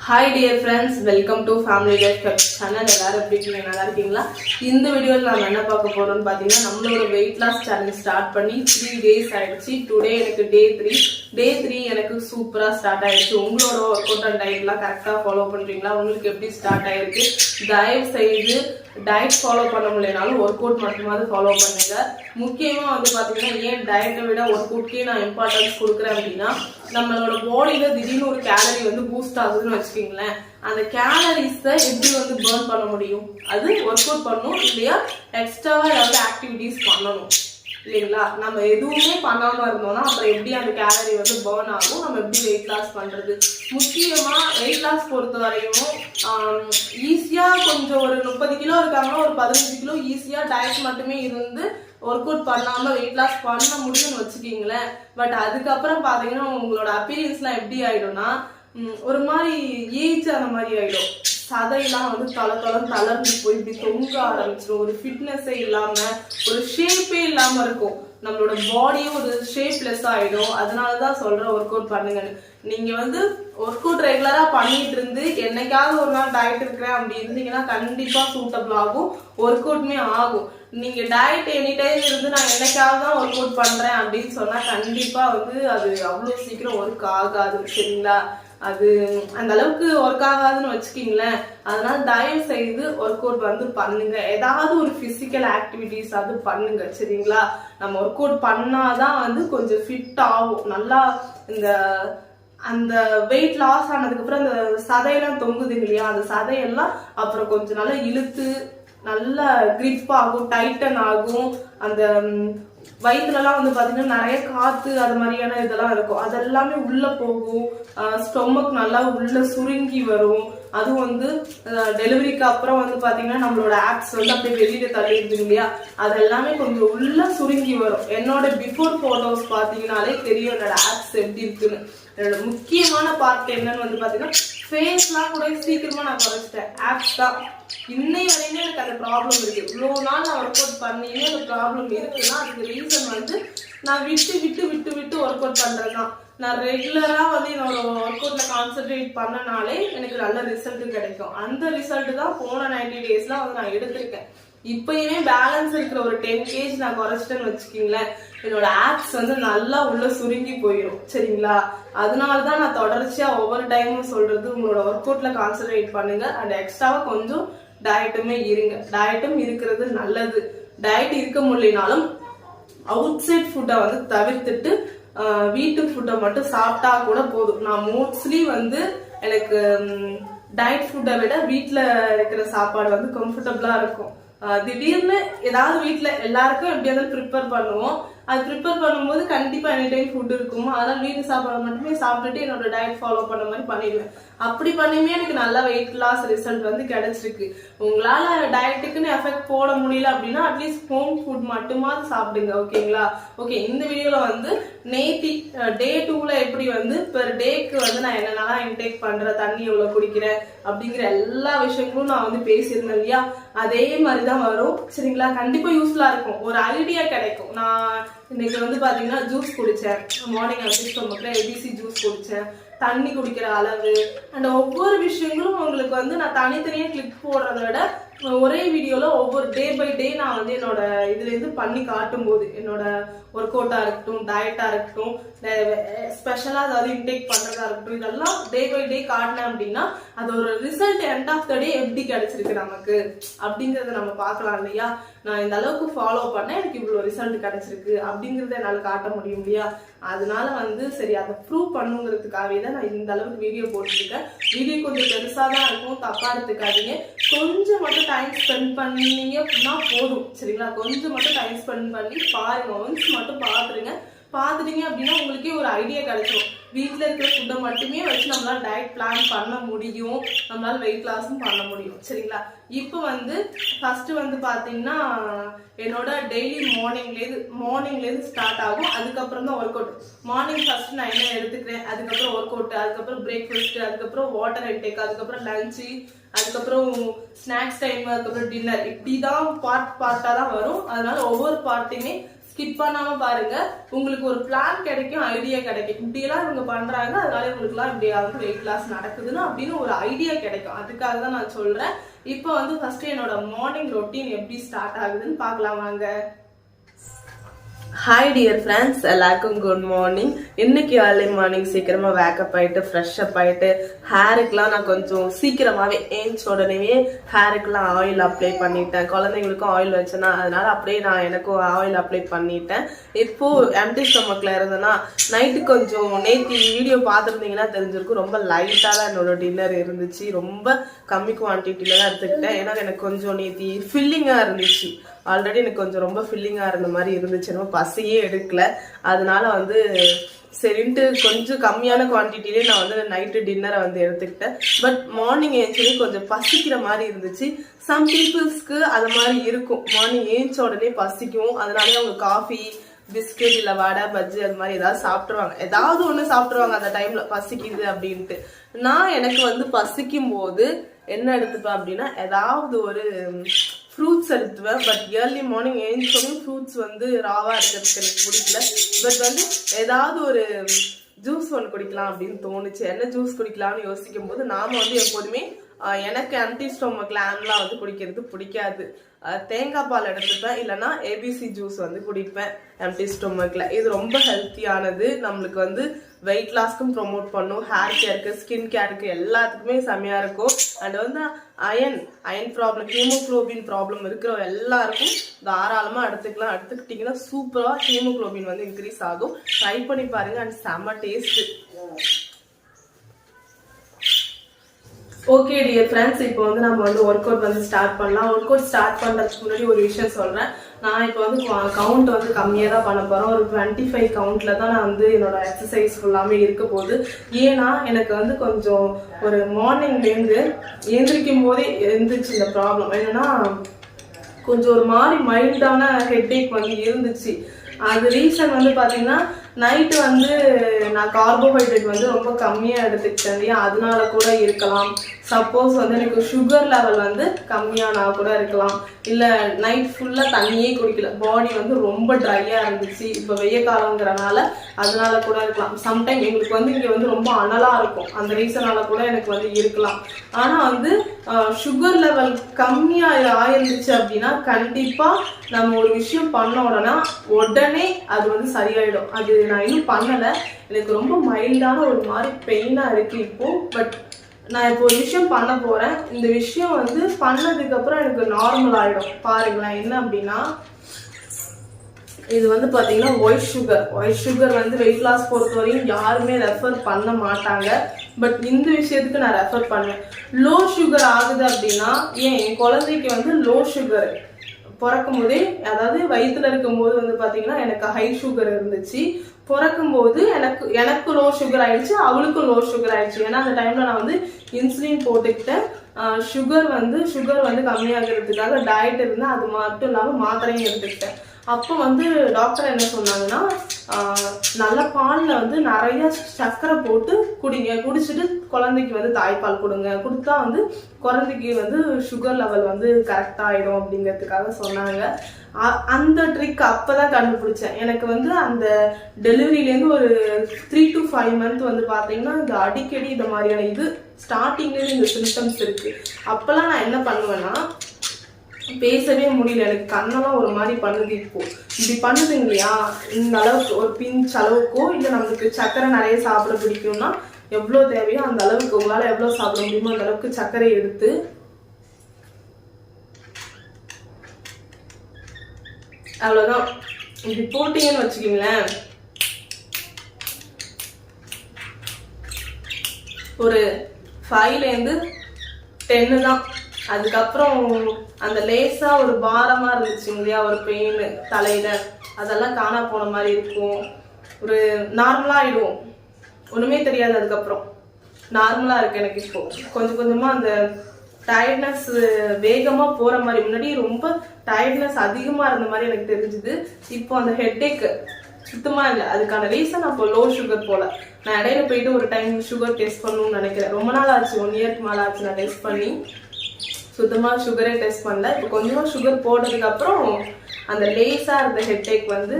Hi dear friends, welcome to Family Life Channel. எல்லாரும் எப்படி இருக்கீங்க? நல்லா இருக்கீங்களா? இந்த வீடியோல நாம என்ன பார்க்க போறோம்னு பாத்தீங்கன்னா நம்மளோட weight loss challenge ஸ்டார்ட் பண்ணி 3 days ஆயிடுச்சு. டுடே எனக்கு day 3 எனக்கு சூப்பரா ஸ்டார்ட் ஆயிடுச்சு. உங்களோட ஒர்க் அவுட் அண்ட் டயட்லாம் கரெக்டா ஃபாலோ பண்றீங்களா? உங்களுக்கு எப்படி ஸ்டார்ட் ஆயிருக்கு? தயவு செய்து டயட் ஃபாலோ பண்ண முடியலனாலும் ஒர்க் அவுட் மட்டுமாவது ஃபாலோ பண்ணுங்க. முக்கியமா வந்து பாத்தீங்கன்னா ஏன் டயட்டை விட ஒர்க் அவுட்கே நான் இம்பார்ட்டன்ஸ் கொடுக்குறேன் அப்படின்னா நம்மளோட பாடியில திடீர்னு ஒரு கேலரி வந்து பூஸ்ட் ஆகுதுன்னு வச்சுக்கீங்களேன். அந்த கேலரிஸை எப்படி வந்து பர்ன் பண்ண முடியும்? அது ஒர்க் அவுட் பண்ணணும் இல்லையா, எக்ஸ்ட்ராவா ஏதாவது ஆக்டிவிட்டிஸ் பண்ணணும் இல்லைங்களா? நம்ம எதுவுமே பண்ணாம இருந்தோம்னா அப்புறம் எப்படி அந்த கேலரி வந்து பர்ன் ஆகும், நம்ம எப்படி வெயிட் லாஸ் பண்றது? முக்கியமா வெயிட் லாஸ் பொறுத்த வரையும் ஈஸியா கொஞ்சம் ஒரு 30 கிலோ இருக்காங்கன்னா ஒரு 15 கிலோ ஈஸியா டயட் மட்டுமே இருந்து ஒர்க் அவுட் பண்ணாம வெயிட் லாஸ் பண்ண முடியும்னு வச்சுக்கீங்களேன். பட் அதுக்கப்புறம் பாத்தீங்கன்னா உங்களோட அப்பீரியன்ஸ் எல்லாம் எப்படி ஆயிடும்னா ஒரு மாதிரி ஏஜ் ஆன மாதிரி ஆயிடும். சதையெல்லாம் வந்து தளர்ந்து போய் இப்படி தொங்க ஆரம்பிச்சிடும். ஒரு ஃபிட்னஸே இல்லாம ஒரு ஷேப்பே இல்லாம இருக்கும். நம்மளோட பாடியும் ஒரு ஷேப்லெஸ் ஆயிடும். அதனாலதான் சொல்றேன் ஒர்க் அவுட் பண்ணுங்கன்னு. நீங்க வந்து ஒர்க் அவுட் ரெகுலரா பண்ணிட்டு இருந்து என்னைக்காவது ஒரு நாள் டயட் இருக்கிறேன் அப்படி இருந்தீங்கன்னா கண்டிப்பா சூட்டபிள் ஆகும், ஒர்க் அவுட்மே ஆகும். நீங்க டயட் எனி டைம் இருந்து நான் என்னைக்காவது தான் ஒர்க் அவுட் பண்றேன் அப்படின்னு சொன்னா கண்டிப்பா வந்து அது அவ்வளவு சீக்கிரம் ஒர்க் ஆகாது. சரிங்களா? அது அந்த அளவுக்கு ஒர்க் ஆகாதுன்னு வச்சுக்கீங்களேன். அதனால தயவு செய்து ஒர்க் அவுட் வந்து பண்ணுங்க. ஏதாவது ஒரு பிசிக்கல் ஆக்டிவிட்டிஸ் அது பண்ணுங்க. சரிங்களா? நம்ம ஒர்க் அவுட் பண்ணாதான் வந்து கொஞ்சம் ஃபிட் ஆகும். நல்லா இந்த அந்த வெயிட் லாஸ் ஆனதுக்கு அப்புறம் அந்த சதையெல்லாம் தொங்குது இல்லையா, அந்த சதையெல்லாம் அப்புறம் கொஞ்சம் நல்லா இழுத்து நல்லா கிரிப் ஆகும், டைட்டன் ஆகும். அந்த வயிற்றுலலாம் வந்து பாத்தீங்கன்னா நிறைய காத்து அது மாதிரியான இதெல்லாம் இருக்கும், அதெல்லாமே உள்ள போகும். ஸ்டொமக் நல்லா உள்ள சுருங்கி வரும். அதுவும் வந்து டெலிவரிக்கு அப்புறம் வந்து பாத்தீங்கன்னா நம்மளோட ஆப்ஸ் வந்து அப்படியே வெளியில தள்ளிடுது இல்லையா, அது எல்லாமே கொஞ்சம் உள்ள சுருங்கி வரும். என்னோட பிஃபோர் போட்டோஸ் பாத்தீங்கன்னாலே தெரியும் என்னோட ஆப்ஸ் எப்படி இருக்குன்னு. என்னோட முக்கியமான பார்ட் என்னன்னு வந்து பாத்தீங்கன்னா ஃபேஸ்லாம் கூட சீக்கிரமா நான் குறைச்சிட்டேன். ஆப்ஸ் தான் இன்னை வரையுமே எனக்கு அந்த ப்ராப்ளம் இருக்கு. இவ்வளவு நாள் நான் ஒர்க் அவுட் பண்ணியுமே அந்த ப்ராப்ளம் இருக்குன்னா அதுக்கு ரீசன் வந்து நான் விட்டு ஒர்க் அவுட் பண்றதுதான். நான் ரெகுலரா வந்து என்னோட ஒர்க் அவுட்ல கான்சென்ட்ரேட் பண்ணனாலே எனக்கு நல்ல ரிசல்ட் கிடைக்கும். அந்த ரிசல்ட் தான் போன 90 டேஸ்ல வந்து நான் எடுத்திருக்கேன். இப்பயுமே பேலன்ஸ் இருக்கிற ஒரு 10 kg நான் குறைச்சிட்டேன்னு வச்சுக்கீங்களேன், என்னோட ஆப்ஸ் வந்து நல்லா உள்ள சுருங்கி போயிடும். சரிங்களா? அதனாலதான் நான் தொடர்ச்சியா ஒவ்வொரு டைமும் சொல்றது உங்களோட ஒர்க் அவுட்ல கான்சென்ட்ரேட் பண்ணுங்க அண்ட் எக்ஸ்ட்ராவா கொஞ்சம் டயட்டுமே இருங்க. டயட்டும் இருக்கிறது நல்லது. டயட் இருக்க முடியலனாலும் அவுட் சைட் ஃபுட்டை வந்து தவிர்த்துட்டு வீட்டு ஃபுட்டை மட்டும் சாப்பிட்டா கூட போதும். நான் மோஸ்ட்லி வந்து எனக்கு டயட் ஃபுட்டை விட வீட்டுல இருக்கிற சாப்பாடு வந்து கம்ஃபர்டபுளா இருக்கும். திடீர்னு ஏதாவது வீட்டுல எல்லாருக்கும் எப்படியாவது ப்ரிப்பேர் பண்ணுவோம். அது ப்ரிப்பேர் பண்ணும்போது கண்டிப்பா எனி டைம் ஃபுட் இருக்கும். அதனால வீட்டு சாப்பாடு மட்டுமே சாப்பிட்டுட்டு என்னோட டயட் ஃபாலோ பண்ண மாதிரி பண்ணிடுவேன். அப்படி பண்ணியுமே எனக்கு நல்ல வெயிட் லாஸ் ரிசல்ட் வந்து கிடைச்சிருக்கு. உங்களால டயட்டுக்குன்னு எஃபெக்ட் போட முடியல அப்படின்னா அட்லீஸ்ட் ஹோம் ஃபுட் மட்டுமா சாப்பிடுங்க. ஓகேங்களா? ஓகே, இந்த வீடியோல வந்து நேத்தி டே 2ல எப்படி வந்து பெர் டேக்கு வந்து நான் என்னென்னலாம் இன்டேக் பண்றேன், தண்ணி எவ்வளவு குடிக்கிறேன் அப்படிங்கிற எல்லா விஷயங்களும் நான் வந்து பேசியிருந்தேன் இல்லையா, அதே மாதிரிதான் வரும். சரிங்களா? கண்டிப்பா யூஸ்ஃபுல்லா இருக்கும், ஒரு ஐடியா கிடைக்கும். நான் இன்னைக்கு வந்து பாத்தீங்கன்னா ஜூஸ் குடிச்சேன். மார்னிங் ABC ஜூஸ் குடிச்சேன். தண்ணி குடிக்கிற அளவு அண்ட் ஒவ்வொரு விஷயங்களும் உங்களுக்கு வந்து நான் தனித்தனியா கிளிக் போடுறத விட ஒரே வீடியோல ஒவ்வொரு டே பை டே நான் வந்து என்னோட இதுல இருந்து பண்ணி காட்டும் போது என்னோட ஒர்க் அவுட்டா இருக்கட்டும், டயட்டா இருக்கட்டும், ஸ்பெஷலா அதாவது இன்டேக் பண்றதா இருக்கட்டும், இதெல்லாம் டே பை டே காட்டினேன் அப்படின்னா அது ஒரு ரிசல்ட் எண்ட் ஆஃப் த டே எப்படி கிடைச்சிருக்கு நமக்கு அப்படிங்கறத நம்ம பார்க்கலாம் இல்லையா. நான் இந்த அளவுக்கு ஃபாலோ பண்ணேன், எனக்கு இவ்வளவு ரிசல்ட் கிடைச்சிருக்கு அப்படிங்கறத என்னால காட்ட முடியும் இல்லையா. அதனால வந்து சரி அதை ப்ரூவ் பண்ணுங்கிறதுக்காகவே தான் நான் இந்த அளவுக்கு வீடியோ போட்டுருக்கேன். வீடியோ கொஞ்சம் பெருசா தான் இருக்கும், தப்பா எடுத்துக்காதீங்க. கொஞ்சம் மட்டும் டைம் ஸ்பெண்ட் பண்ணீங்க அப்படின்னா போதும். சரிங்களா? கொஞ்சம் மட்டும் டைம் ஸ்பெண்ட் பண்ணி பாருங்க, ஒன்ஸ் மட்டும் பாத்துட்டீங்க அப்படின்னா உங்களுக்கே ஒரு ஐடியா கிடைச்சிடும். வீட்டுல இருக்கிற ஃபுட்டை மட்டுமே வச்சு நம்மளால டயட் பிளான் பண்ண முடியும், நம்மளால வெயிட் லாஸும் பண்ண முடியும். சரிங்களா? இப்போ வந்து ஃபர்ஸ்ட் வந்து பாத்தீங்கன்னா என்னோட டெய்லி மார்னிங்ல இருந்து ஸ்டார்ட் ஆகும். அதுக்கப்புறம் தான் ஒர்க் அவுட். மார்னிங் ஃபர்ஸ்ட் நான் என்ன எடுத்துக்கிறேன், அதுக்கப்புறம் ஒர்க் அவுட், அதுக்கப்புறம் பிரேக்ஃபாஸ்ட், அதுக்கப்புறம் வாட்டர் இன்டேக், அதுக்கப்புறம் லஞ்சு, அதுக்கப்புறம் ஸ்நாக்ஸ் டைம், அதுக்கப்புறம் டின்னர். இப்படிதான் பார்ட்டா தான் வரும். அதனால ஒவ்வொரு பார்ட்டையுமே ஸ்கிப் பண்ணாம பாருங்க. உங்களுக்கு ஒரு பிளான் கிடைக்கும், ஐடியா கிடைக்கும். இப்படி எல்லாம் இவங்க பண்றாங்க, அதனால இவங்களுக்கு எல்லாம் இப்படி வந்து வெயிட் லாஸ் நடக்குதுன்னு அப்படின்னு ஒரு ஐடியா கிடைக்கும். அதுக்காக தான் நான் சொல்றேன். இப்போ வந்து ஃபர்ஸ்ட் என்னோட மார்னிங் ரொட்டீன் எப்படி ஸ்டார்ட் ஆகுதுன்னு பார்க்கலாம் வாங்க. ஹாய் டியர் ஃப்ரெண்ட்ஸ், எல்லாருக்கும் குட் மார்னிங். இன்னைக்கு ஏர்லி மார்னிங் சீக்கிரமா வேக்கப் ஆயிட்டு ஃப்ரெஷ் அப் ஆயிட்டு ஹேருக்குலாம் நான் கொஞ்சம் சீக்கிரமாவே ஏஞ்ச் உடனே ஹேருக்குலாம் ஆயில் அப்ளை பண்ணிட்டேன். குழந்தைங்களுக்கும் ஆயில் வச்சேன்னா அதனால அப்படியே நான் எனக்கும் ஆயில் அப்ளை பண்ணிட்டேன். இப்போ எம்டி ஸ்டொமக்ல இருந்தேன்னா நைட்டு கொஞ்சம் நேற்று வீடியோ பார்த்துருந்தீங்கன்னா தெரிஞ்சிருக்கும், ரொம்ப லைட்டாக தான் என்னோட டின்னர் இருந்துச்சு. ரொம்ப கம்மி குவான்டிட்டியில தான் எடுத்துக்கிட்டேன். ஏன்னா எனக்கு கொஞ்சம் நேற்று ஃபில்லிங்காக இருந்துச்சு. ஆல்ரெடி எனக்கு கொஞ்சம் ரொம்ப ஃபில்லிங்கா இருந்த மாதிரி இருந்துச்சு, நம்ம பசியே எடுக்கல. அதனால வந்து சரின்ட்டு கொஞ்சம் கம்மியான குவான்டிட்டிலே நான் வந்து நைட்டு டின்னரை வந்து எடுத்துக்கிட்டேன். பட் மார்னிங் ஏஞ்சோடனே கொஞ்சம் பசிக்கிற மாதிரி இருந்துச்சு. சம் பீப்புள்ஸ்க்கு அது மாதிரி இருக்கும், மார்னிங் ஏஞ்ச உடனே பசிக்கும். அதனாலே அவங்க காஃபி பிஸ்கெட் இல்லை வடை பஜ்ஜி அது மாதிரி ஏதாவது சாப்பிட்ருவாங்க, ஏதாவது ஒன்று சாப்பிட்ருவாங்க அந்த டைம்ல பசிக்குது அப்படின்ட்டு. நான் எனக்கு வந்து பசிக்கும் போது என்ன எடுத்துப்பேன் அப்படின்னா ஏதாவது ஒரு ஃப்ரூட்ஸ் எடுத்துவேன். பட் ஏர்லி மார்னிங் ஏஞ்சோடனே ஃப்ரூட்ஸ் வந்து ராவா இருக்கிறதுக்கு எனக்கு பிடிக்கல. பட் வந்து ஏதாவது ஒரு ஜூஸ் ஒன்று குடிக்கலாம் அப்படின்னு தோணுச்சு. என்ன ஜூஸ் குடிக்கலாம்னு யோசிக்கும் போது நாம வந்து எப்போதுமே எனக்கு எம்டி ஸ்டொமக்ல ஆம்லாம் வந்து குடிக்கிறது பிடிக்காது. தேங்காய் பால் எடுத்துப்பேன், இல்லைன்னா ஏபிசி ஜூஸ் வந்து குடிப்பேன் எம்டி ஸ்டொமக்ல. இது ரொம்ப ஹெல்த்தியானது, நம்மளுக்கு வந்து வெயிட் லாஸ்க்கும் ப்ரொமோட் பண்ணும், ஹேர் கேருக்கு ஸ்கின் கேருக்கு எல்லாத்துக்குமே செம்மையா இருக்கும். அண்ட் வந்து அயன் ப்ராப்ளம், ஹீமோகுளோபின் ப்ராப்ளம் இருக்கிற எல்லாருக்கும் தாராளமாக எடுத்துக்கலாம். எடுத்துக்கிட்டிங்கன்னா சூப்பராக ஹீமோகுளோபின் வந்து இன்க்ரீஸ் ஆகும். ட்ரை பண்ணி பாருங்க, அண்ட் செம்ம டேஸ்ட். ஓகே டியர் ஃப்ரெண்ட்ஸ், இப்போ வந்து நம்ம வந்து ஒர்க் அவுட் வந்து ஸ்டார்ட் பண்ணலாம். ஒர்க் அவுட் ஸ்டார்ட் பண்ணுறதுக்கு முன்னாடி ஒரு விஷயம் சொல்கிறேன். நான் இப்போ வந்து கவுண்ட் வந்து கம்மியாக தான் பண்ண போகிறேன். ஒரு 25 கவுண்ட்ல தான் நான் வந்து என்னோட எக்ஸசைஸ் ஃபுல்லாமே இருக்க போகுது. ஏன்னா எனக்கு வந்து கொஞ்சம் ஒரு மார்னிங்லேருந்து எழுந்திரிக்கும் போதே இருந்துச்சு இந்த ப்ராப்ளம். என்னன்னா கொஞ்சம் ஒரு மாதிரி மைல்டான ஹெட்ஏக் வந்து இருந்துச்சு. அது ரீசன் வந்து பார்த்தீங்கன்னா நைட்டு வந்து நான் கார்போஹைட்ரேட் வந்து ரொம்ப கம்மியாக எடுத்துக்கிட்டேன் இல்லையா, அதனால கூட இருக்கலாம். சப்போஸ் வந்து எனக்கு சுகர் லெவல் வந்து கம்மியானா கூட இருக்கலாம். இல்லை நைட் ஃபுல்லாக தண்ணியே குடிக்கல, பாடி வந்து ரொம்ப ட்ரையாக இருந்துச்சு. இப்போ வெய்ய காலங்கிறனால அதனால கூட இருக்கலாம். சம்டைம் எங்களுக்கு வந்து இங்கே வந்து ரொம்ப அனலாக இருக்கும், அந்த ரீசனால கூட எனக்கு வந்து இருக்கலாம். ஆனால் வந்து சுகர் லெவல் கம்மியாக ஆயிருந்துச்சு அப்படின்னா கண்டிப்பாக நம்ம ஒரு விஷயம் பண்ண உடனே அது வந்து சரியாயிடும். அது நான் இன்னும் பண்ணலை, எனக்கு ரொம்ப மைல்டான ஒரு மாதிரி பெயினாக இருக்கு இப்போ. பட் நான் இப்போ ஒரு விஷயம் பண்ண போறேன். இந்த விஷயம் வந்து பண்ணதுக்கு அப்புறம் எனக்கு நார்மல் ஆயிடும். பாருங்களேன், என்ன அப்படின்னா இது வந்து பாத்தீங்கன்னா ஒயிட் சுகர் வந்து வெயிட் லாஸ் பொறுத்த வரையும் யாருமே ரெஃபர் பண்ண மாட்டாங்க. பட் இந்த விஷயத்துக்கு நான் ரெஃபர் பண்ணேன். லோ சுகர் ஆகுது அப்படின்னா, என் குழந்தைக்கு வந்து லோ சுகர் பிறக்கும் போதே, அதாவது வயிற்றுல இருக்கும் போது வந்து பாத்தீங்கன்னா எனக்கு ஹை சுகர் இருந்துச்சு. பிறக்கும் போது எனக்கு லோ சுகர் ஆயிடுச்சு, அவளுக்கும் லோ சுகர் ஆயிடுச்சு. ஏன்னா அந்த டைம்ல நான் வந்து இன்சுலின் போட்டுக்கிட்டேன். சுகர் வந்து கம்மியாகிறதுக்காக டயட் இருந்தேன். அது மட்டும் இல்லாமல் மாத்திரையும் எடுத்துக்கிட்டேன். அப்போ வந்து டாக்டர் என்ன சொன்னாங்கன்னா, நல்ல பாலில் வந்து நிறைய சர்க்கரை போட்டு குடிங்க, குடிச்சிட்டு குழந்தைக்கு வந்து தாய்ப்பால் கொடுத்தா வந்து குழந்தைக்கு வந்து சுகர் லெவல் வந்து கரெக்டாக ஆகிடும் அப்படிங்கிறதுக்காக சொன்னாங்க. அந்த ட்ரிக் அப்போதான் கண்டுபிடிச்சேன். எனக்கு வந்து அந்த டெலிவரியிலேருந்து ஒரு 3 to 5 months வந்து பார்த்தீங்கன்னா இந்த அடிக்கடி இந்த மாதிரியான இது ஸ்டார்டிங்லேருந்து இந்த சிம்டம்ஸ் இருக்கு. அப்போல்லாம் நான் என்ன பண்ணுவேன்னா, பேசவே முடியல, எனக்கு கண்ணெல்லாம் ஒரு மாதிரி பண்ணுது. இப்போ இப்படி பண்ணுது இல்லையா, இந்த அளவுக்கு ஒரு பிஞ்ச் அளவுக்கோ, இல்லை நம்மளுக்கு சர்க்கரை நிறைய சாப்பிட பிடிக்கும்னா எவ்வளோ தேவையோ அந்த அளவுக்கு, உங்களால் எவ்வளோ சாப்பிட முடியுமோ அந்த அளவுக்கு சர்க்கரை எடுத்து அவ்வளோதான் இப்படி போட்டீங்கன்னு வச்சுக்கீங்களேன், ஒரு 5லேருந்து 10 தான். அதுக்கப்புறம் அந்த லேசா ஒரு பாரமா இருந்துச்சு இல்லையா, ஒரு பெயின் தலையில, அதெல்லாம் காணா போன மாதிரி இருக்கும். ஒரு நார்மலா ஆயிடுவோம், ஒண்ணுமே தெரியாது. அதுக்கப்புறம் நார்மலா இருக்கு எனக்கு. இப்போ கொஞ்சம் கொஞ்சமா அந்த டயர்ட்னஸ் வேகமா போற மாதிரி, முன்னாடி ரொம்ப டயர்ட்னஸ் அதிகமா இருந்த மாதிரி எனக்கு தெரிஞ்சுது. இப்போ அந்த ஹெட்ஏக் சுத்தமா இல்லை. அதுக்கான ரீசன் அப்போ லோ சுகர் போல. நான் இடையில போயிட்டு ஒரு டைம் சுகர் டெஸ்ட் பண்ணணும்னு நினைக்கிறேன். ரொம்ப நாள் ஆச்சு, 1 yearக்கு மேல ஆச்சு நான் டெஸ்ட் பண்ணி. சுத்தமா சுகரே டெஸ்ட் பண்ணல. இப்போ கொஞ்சமா சுகர் போட்டதுக்கு அப்புறம் அந்த லேஸா இருந்த ஹெட்டேக் வந்து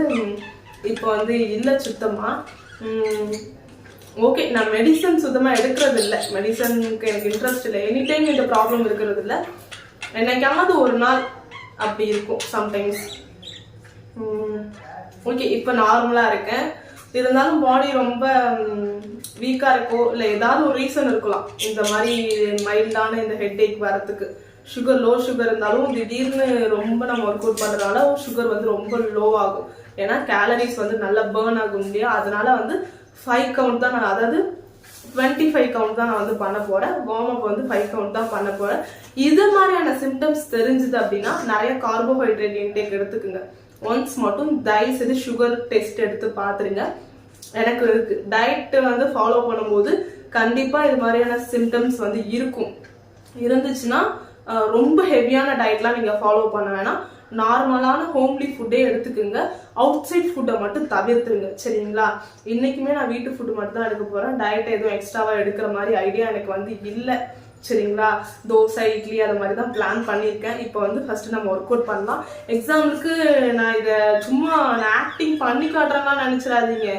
இப்போ வந்து இல்லை சுத்தமா. ஓகே, நான் மெடிசன் சுத்தமாக எடுக்கிறது இல்லை, மெடிசனுக்கு எனக்கு இன்ட்ரெஸ்ட் இல்லை, எனி டைம் இந்த ப்ராப்ளம் இருக்கிறது இல்லை, என்னைக்காவது ஒரு நாள் அப்படி இருக்கும் சம்டைம்ஸ். ஓகே, இப்போ நார்மலாக இருக்கேன். இருந்தாலும் பாடி ரொம்ப வீக்காக இருக்கோ இல்லை ஏதாவது ஒரு ரீசன் இருக்கலாம் இந்த மாதிரி மைல்டான இந்த ஹெட்டேக் வரத்துக்கு. லோ சுகர் இருந்தாலும் திடீர்னு ரொம்ப நம்ம ஒர்க் அவுட் பண்ணுறதுனால சுகர் வந்து ரொம்ப லோ ஆகும். ஏன்னா கேலரிஸ் வந்து நல்லா பேர்ன் ஆகும் இல்லையா, அதனால வந்து 5 கவுண்ட் தான் நான், அதாவது 25 கவுண்ட் தான் நான் வந்து பண்ண போறேன். வார்ம் அப் வந்து 5 கவுண்ட் தான் பண்ண போறேன். இது மாதிரியான சிம்டம்ஸ் தெரிஞ்சுது அப்படின்னா நிறைய கார்போஹைட்ரேட் இன்டேக் எடுத்துக்குங்க. ஒன்ஸ் மட்டும் தயவு செய்து சுகர் டெஸ்ட் எடுத்து பார்த்துருங்க. எனக்கு இருக்கு, டயட் வந்து ஃபாலோ பண்ணும்போது கண்டிப்பா இது மாதிரியான சிம்டம்ஸ் வந்து இருக்கும். இருந்துச்சுன்னா ரொம்ப ஹெவியான டயட்லாம் நீங்க ஃபாலோ பண்ண வேணாம், நார்மலான ஹோம்லி ஃபுட்டே எடுத்துக்குங்க. அவுட் சைட் ஃபுட்டை மட்டும் தவிர்த்துருங்க, சரிங்களா? இன்னைக்குமே நான் வீட்டு ஃபுட்டு மட்டும் தான் எடுக்க போறேன். டயட் எதுவும் எக்ஸ்ட்ராவா எடுக்கிற மாதிரி ஐடியா எனக்கு வந்து இல்லை, சரிங்களா? தோசை இட்லி அது மாதிரி தான் பிளான் பண்ணியிருக்கேன். இப்போ வந்து ஃபர்ஸ்ட் நம்ம ஒர்க் அவுட் பண்ணலாம். எக்ஸாம்பிளுக்கு நான் இதை சும்மா நான் ஆக்டிங் பண்ணி காட்டுறேன்னா நினைச்சிடாதீங்க.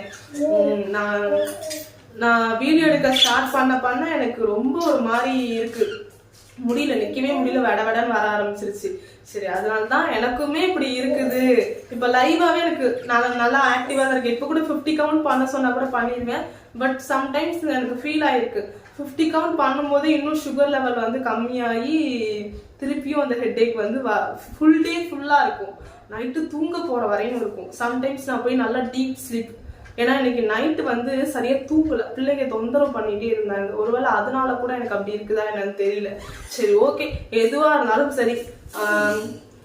நான் வீடியோ எடுக்க ஸ்டார்ட் பண்ண எனக்கு ரொம்ப ஒரு மாதிரி இருக்கு, முடியல, நிக்கவே முடியல, வடன்னு வர ஆரம்பிச்சிருச்சு. சரி, அதனாலதான் எனக்குமே இப்படி இருக்குது. இப்ப லைவாவே எனக்கு நல்லா ஆக்டிவா தான் இருக்கு. இப்ப கூட 50 கவுண்ட் பண்ண சொன்னா கூட பண்ணிடுவேன். பட் சம்டைம்ஸ் எனக்கு ஃபீல் ஆயிருக்கு 50 கவுண்ட் பண்ணும்போது இன்னும் சுகர் லெவல் வந்து கம்மியாகி திருப்பியும் அந்த ஹெட்டேக் வந்து ஃபுல் டே ஃபுல்லா இருக்கும். நைட்டு தூங்க போற வரையும் இருக்கும். சம்டைம்ஸ் நான் போய் நல்லா டீப் ஸ்லீப், ஏன்னா இன்னைக்கு நைட்டு வந்து சரியா தூங்கல, பிள்ளைங்க தொந்தரவு பண்ணிட்டே இருந்தாங்க. ஒருவேளை அதனால கூட எனக்கு அப்படி இருக்குதா என்னன்னு தெரியல. சரி, ஓகே, எதுவா இருந்தாலும் சரி.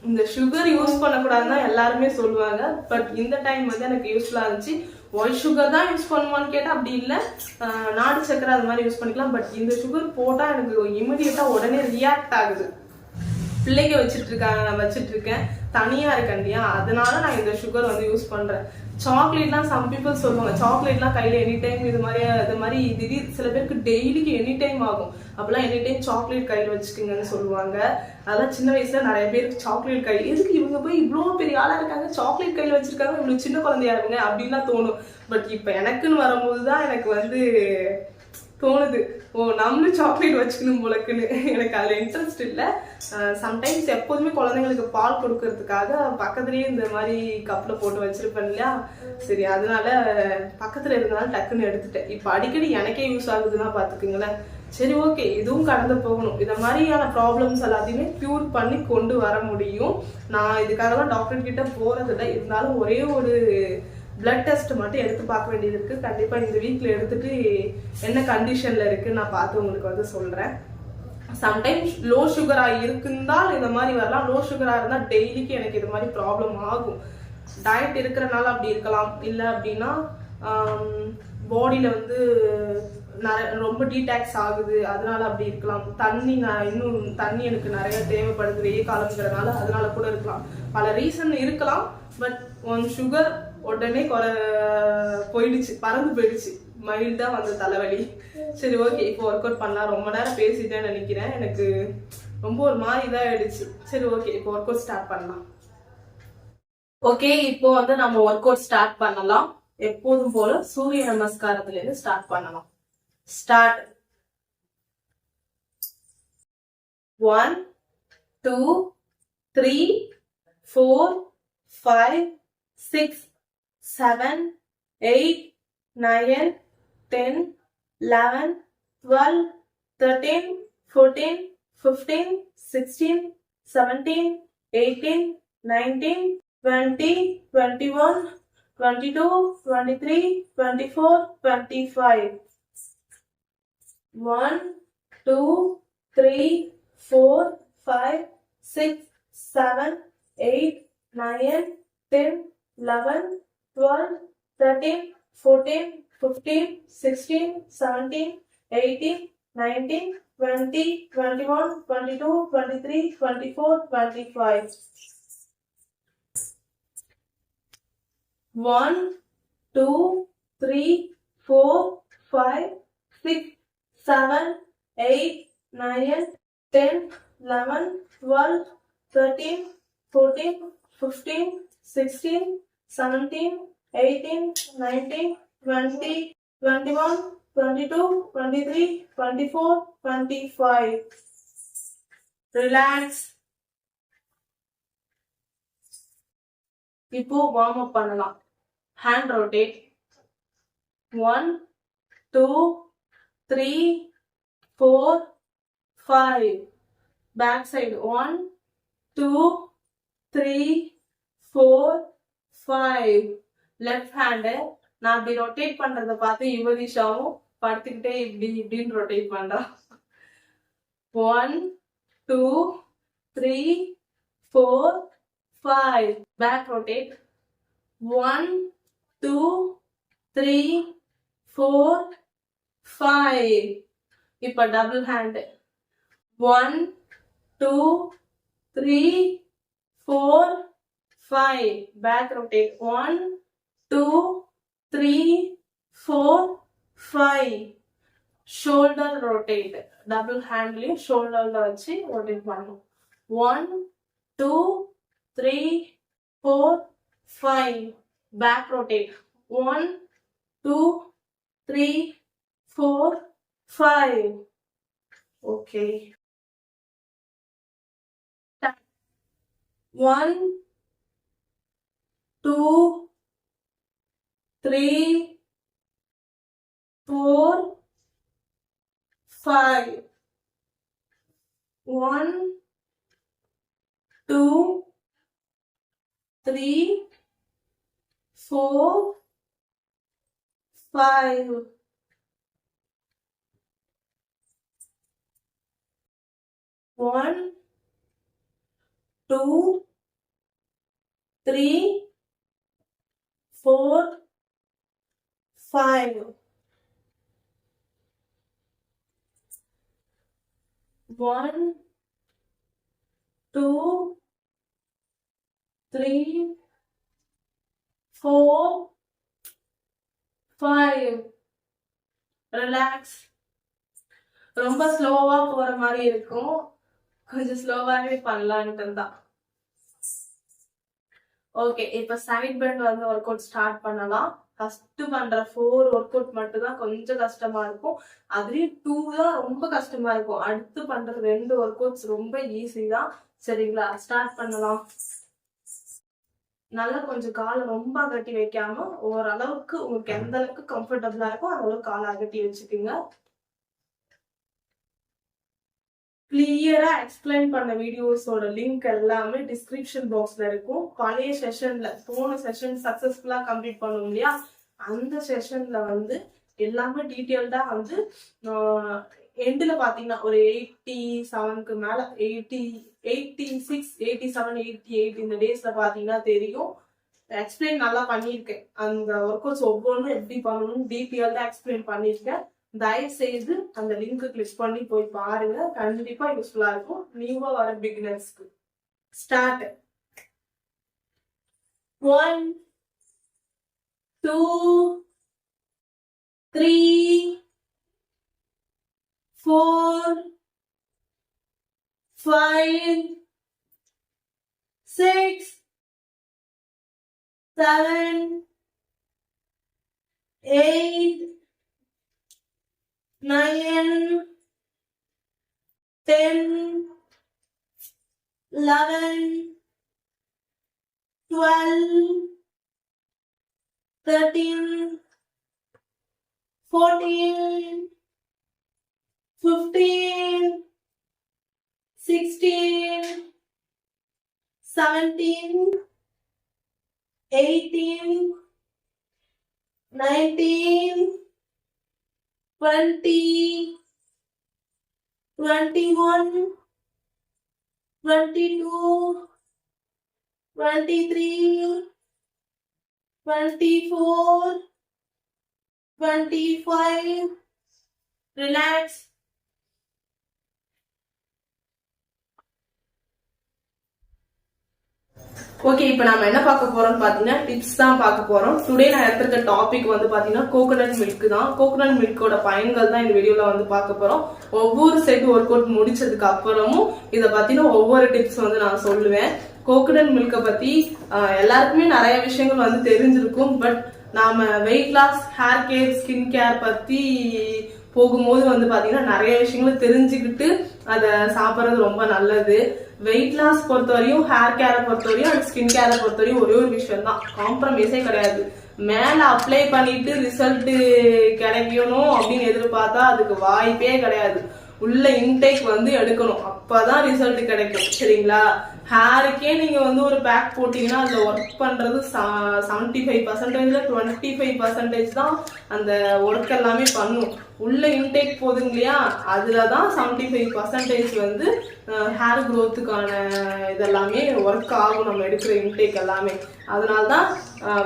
இந்த சுகர் யூஸ் பண்ணக்கூடாதுன்னு தான் எல்லாருமே சொல்லுவாங்க. பட் இந்த டைம் வந்து எனக்கு யூஸ்ஃபுல்லா இருந்துச்சு. ஒயிட் சுகர் தான் யூஸ் பண்ணுவான்னு கேட்டா அப்படி இல்லை, நாடு சக்கரை அது மாதிரி யூஸ் பண்ணிக்கலாம். பட் இந்த சுகர் போட்டா எனக்கு இமிடியேட்டா உடனே ரியாக்ட் ஆகுது. பிள்ளைங்க வச்சிட்டு இருக்கேன், தனியா இருக்கேன் இல்லையா, அதனால நான் இந்த சுகர் வந்து யூஸ் பண்றேன். சாக்லேட்லாம் சம் பீப்புள் சொல்லுவாங்க, சாக்லேட்லாம் கையில எனி டைம் இது மாதிரி திடீர் சில பேருக்கு டெய்லிக்கு எனி டைம் ஆகும். அப்பெல்லாம் எனி டைம் சாக்லேட் கையில வச்சுக்கோங்கன்னு சொல்லுவாங்க. அதெல்லாம் சின்ன வயசுல நிறைய பேருக்கு சாக்லேட் கையில், எதுக்கு இவங்க போய் இவ்வளோ பெரிய ஆளா இருக்காங்க சாக்லேட் கையில வச்சிருக்காங்க, இவ்வளவு சின்ன குழந்தையா இருங்க அப்படின்லாம் தோணும். பட் இப்ப எனக்குன்னு வரும்போதுதான் எனக்கு வந்து தோணுது, ஓ நம்மளும் சாக்லேட் வச்சுக்கணும் போலக்குன்னு. எனக்கு அதுல இன்ட்ரெஸ்ட் இல்லை. சம்டைம்ஸ் எப்போதுமே குழந்தைங்களுக்கு பால் கொடுக்கறதுக்காக பக்கத்துலயே இந்த மாதிரி கப்ல போட்டு வச்சிருப்பேன் இல்லையா, சரி அதனால பக்கத்துல இருந்தனால டக்குன்னு எடுத்துட்டேன். இப்ப அடிக்கடி எனக்கே யூஸ் ஆகுதுன்னா பாத்துக்குங்களேன். சரி, ஓகே, இதுவும் கடந்து போகணும். இந்த மாதிரியான ப்ராப்ளம்ஸ் எல்லாத்தையுமே கியூர் பண்ணி கொண்டு வர முடியும். நான் இதுக்காக தான் டாக்டர் கிட்ட போறதில்லை. இருந்தாலும் ஒரே ஒரு பிளட் டெஸ்ட் மட்டும் எடுத்து பார்க்க வேண்டியது இருக்கு. கண்டிப்பா இந்த வீக்ல எடுத்துட்டு என்ன கண்டிஷன்ல இருக்கு நான் பார்த்து உங்களுக்கு வந்து சொல்றேன். சம்டைம்ஸ் லோ சுகரா இருக்குந்தால் இந்த மாதிரி வரலாம். லோ சுகரா இருந்தா டெய்லிக்கு எனக்கு இது மாதிரி ப்ராப்ளம் ஆகும். டயட் இருக்கிறனால அப்படி இருக்கலாம், இல்லை அப்படின்னா பாடியில வந்து ரொம்ப டீடாக்ஸ் ஆகுது அதனால அப்படி இருக்கலாம். இன்னும் தண்ணி எனக்கு நிறைய தேவைப்படுது வெயில் காலங்கிறதுனால, அதனால கூட இருக்கலாம். பல ரீசன் இருக்கலாம். பட் சுகர் உடனே போயிடுச்சு, பறந்து போயிடுச்சு, மைல்டா வந்து தலைவலி. சரி, ஓகே, இப்போ ஒர்க் அவுட் பண்ணலாம். ரொம்ப நேரம் பேசிட்டேன்னு நினைக்கிறேன், எனக்கு ரொம்ப ஒரு மாதிரி இதாக ஆயிடுச்சு. சரி, ஓகே, இப்போ ஒர்க் அவுட் ஸ்டார்ட் பண்ணலாம். ஓகே, இப்போ வந்து நம்ம ஒர்க் அவுட் ஸ்டார்ட் பண்ணலாம். எப்போதும் போல சூரிய நமஸ்காரத்துல இருந்து ஸ்டார்ட் பண்ணலாம். ஸ்டார்ட். 1 2 3 4 5 6 7 8 9 10 11 12 13 14 15 16 17 18 19 20 21 22 23 24 25. 1 2 3 4 5 6 7 8 9 10 11 12 13 14 15 16 17 18 19 20 21 22 23 24 25. 1 2 3 4 5 6 7 8 9 10 11 12 13 14 15, 16, 17, 18, 19, 20, 21, 22, 23, 24, 25. Relax. இப்போ வார்ம் அப் பண்ணலாம். Hand rotate. 1, 2, 3, 4, 5. Back side. 1, 2, 3, 4, 5. Left hand. நான் அப்படி ரொட்டேட் பண்றத பார்த்து யுவதிஷாவும் படுத்துக்கிட்டே இப்படின்னு ரொட்டேட் பண்றான். 1, 2, 3, 4, 5. Back rotate. 1, 2, 3, 4, 5. இப்ப double hand. 1, 2, 3, 4, 5. Back rotate. 1, 2, 3, 4, 5. Shoulder rotate. Double handலயும் shoulderல வச்சு rotate பண்ணணும். 1, 2, 3, 4, 5. Back rotate. 1, 2, 3, 4, 5. Okay. 1, 2, 3, 4, 5. 1, 2, 3, 4, 5. One, 2, 3, 4, 5. 1, 2, 3, 4, 5. Relax. ரொம்ப ஸ்லோவா போற மாதிரி இருக்கும். கொஞ்சம் ஸ்லோவாவே பண்ணலான்ட்டு தான். ஓகே, இப்ப சைட் பெண்ட் வந்து ஒர்க் அவுட் ஸ்டார்ட் பண்ணலாம். ஃபர்ஸ்ட் பண்ற 4 ஒர்க் அவுட் மட்டும் தான் கொஞ்சம் கஷ்டமா இருக்கும். அதுலயும் 2 தான் ரொம்ப கஷ்டமா இருக்கும். அடுத்து பண்ற 2 ஒர்க் அவுட்ஸ் ரொம்ப ஈஸி தான். சரிங்களா, ஸ்டார்ட் பண்ணலாம். நல்லா கொஞ்சம் காலை ரொம்ப அகட்டி வைக்காம ஓரளவுக்கு உங்களுக்கு எந்த அளவுக்கு கம்ஃபர்டபுளா இருக்கும் அந்த அளவுக்கு காலை அகட்டி வச்சுக்கோங்க. கிளியரா எக்ஸ்பிளைன் பண்ண வீடியோஸோட லிங்க் எல்லாமே டிஸ்கிரிப்ஷன் பாக்ஸ்ல இருக்கும். பழைய செஷன்ல போன செஷன் சக்சஸ்ஃபுல்லா கம்ப்ளீட் பண்ணுவோம் இல்லையா, அந்த செஷன்ல வந்து எல்லாமே டீட்டெயில்டா வந்து எண்ட்ல பாத்தீங்கன்னா ஒரு 87க்கு மேல 86, 87, 88 இந்த டேஸ்ல பாத்தீங்கன்னா தெரியும். எக்ஸ்பிளைன் நல்லா பண்ணியிருக்கேன். அந்த ஒர்க் அவுட்ஸ் ஒவ்வொன்றும் எப்படி பண்ணணும் டீட்டெயில்டா எக்ஸ்பிளைன் பண்ணியிருக்கேன். தயவு செய்து அந்த லிங்க் கிளிக் பண்ணி போய் பாருங்க. கண்டிப்பா யூஸ்ஃபுல்லா இருக்கும் நியூவா வர பிகினர்ஸ்க்கு. ஸ்டார்ட். 1, 2, 3, 4, 5, 6, 7, 8, 9, 10, 11, 12, 13, 14, 15, 16, 17, 18, 19, 20, 21, 22, 23, 24, 25. Relax. ஓகே, இப்போ நம்ம என்ன பார்க்க போறோம்னு பாத்தீங்கன்னா டிப்ஸ் தான் பார்க்க போறோம். டுடே நான் எடுத்திருக்க டாபிக் வந்து பாத்தீங்கன்னா கோகோனட் மில்க் தான். கோகோனட் மில்கோட பயன்கள் தான் இந்த வீடியோல வந்து பார்க்க போறோம். ஒவ்வொரு செட் ஒர்க் அவுட் முடிச்சதுக்கு அப்புறமும் இதை பத்தின ஒவ்வொரு டிப்ஸ் வந்து நான் சொல்லுவேன். கோகனட் மில்கை பத்தி எல்லாருக்குமே நிறைய விஷயங்கள் வந்து தெரிஞ்சிருக்கும். பட் நாம weight loss, hair care, skin care பத்தி போகும்போது வந்து பாத்தீங்கன்னா நிறைய விஷயங்களை தெரிஞ்சுக்கிட்டு அதை சாப்பிட்றது ரொம்ப நல்லது. வெயிட் லாஸ் பொறுத்தவரையும், ஹேர் கேரை பொறுத்தவரையும் அண்ட் ஸ்கின் கேரை பொறுத்தவரையும் ஒரே ஒரு விஷயம் தான், காம்ப்ரமைஸே கிடையாது. மேல அப்ளை பண்ணிட்டு ரிசல்ட் கிடைக்கணும் அப்படின்னு எதிர்பார்த்தா அதுக்கு வாய்ப்பே கிடையாது. உள்ள இன்டேக் வந்து எடுக்கணும், அப்பதான் ரிசல்ட் கிடைக்கும். சரிங்களா? ஹேருக்கே நீங்க வந்து ஒரு பேக் போட்டீங்கன்னா அதுல ஒர்க் பண்றது 75%, 25% தான் அந்த ஒர்க் எல்லாமே பண்ணும். உள்ள இன்டேக் போதுங்க இல்லையா, அதுலதான் 75% வந்து ஹேர் க்ரோத்துக்கான இதெல்லாமே ஒர்க் ஆகும், நம்ம எடுக்கிற இன்டேக் எல்லாமே. அதனால்தான்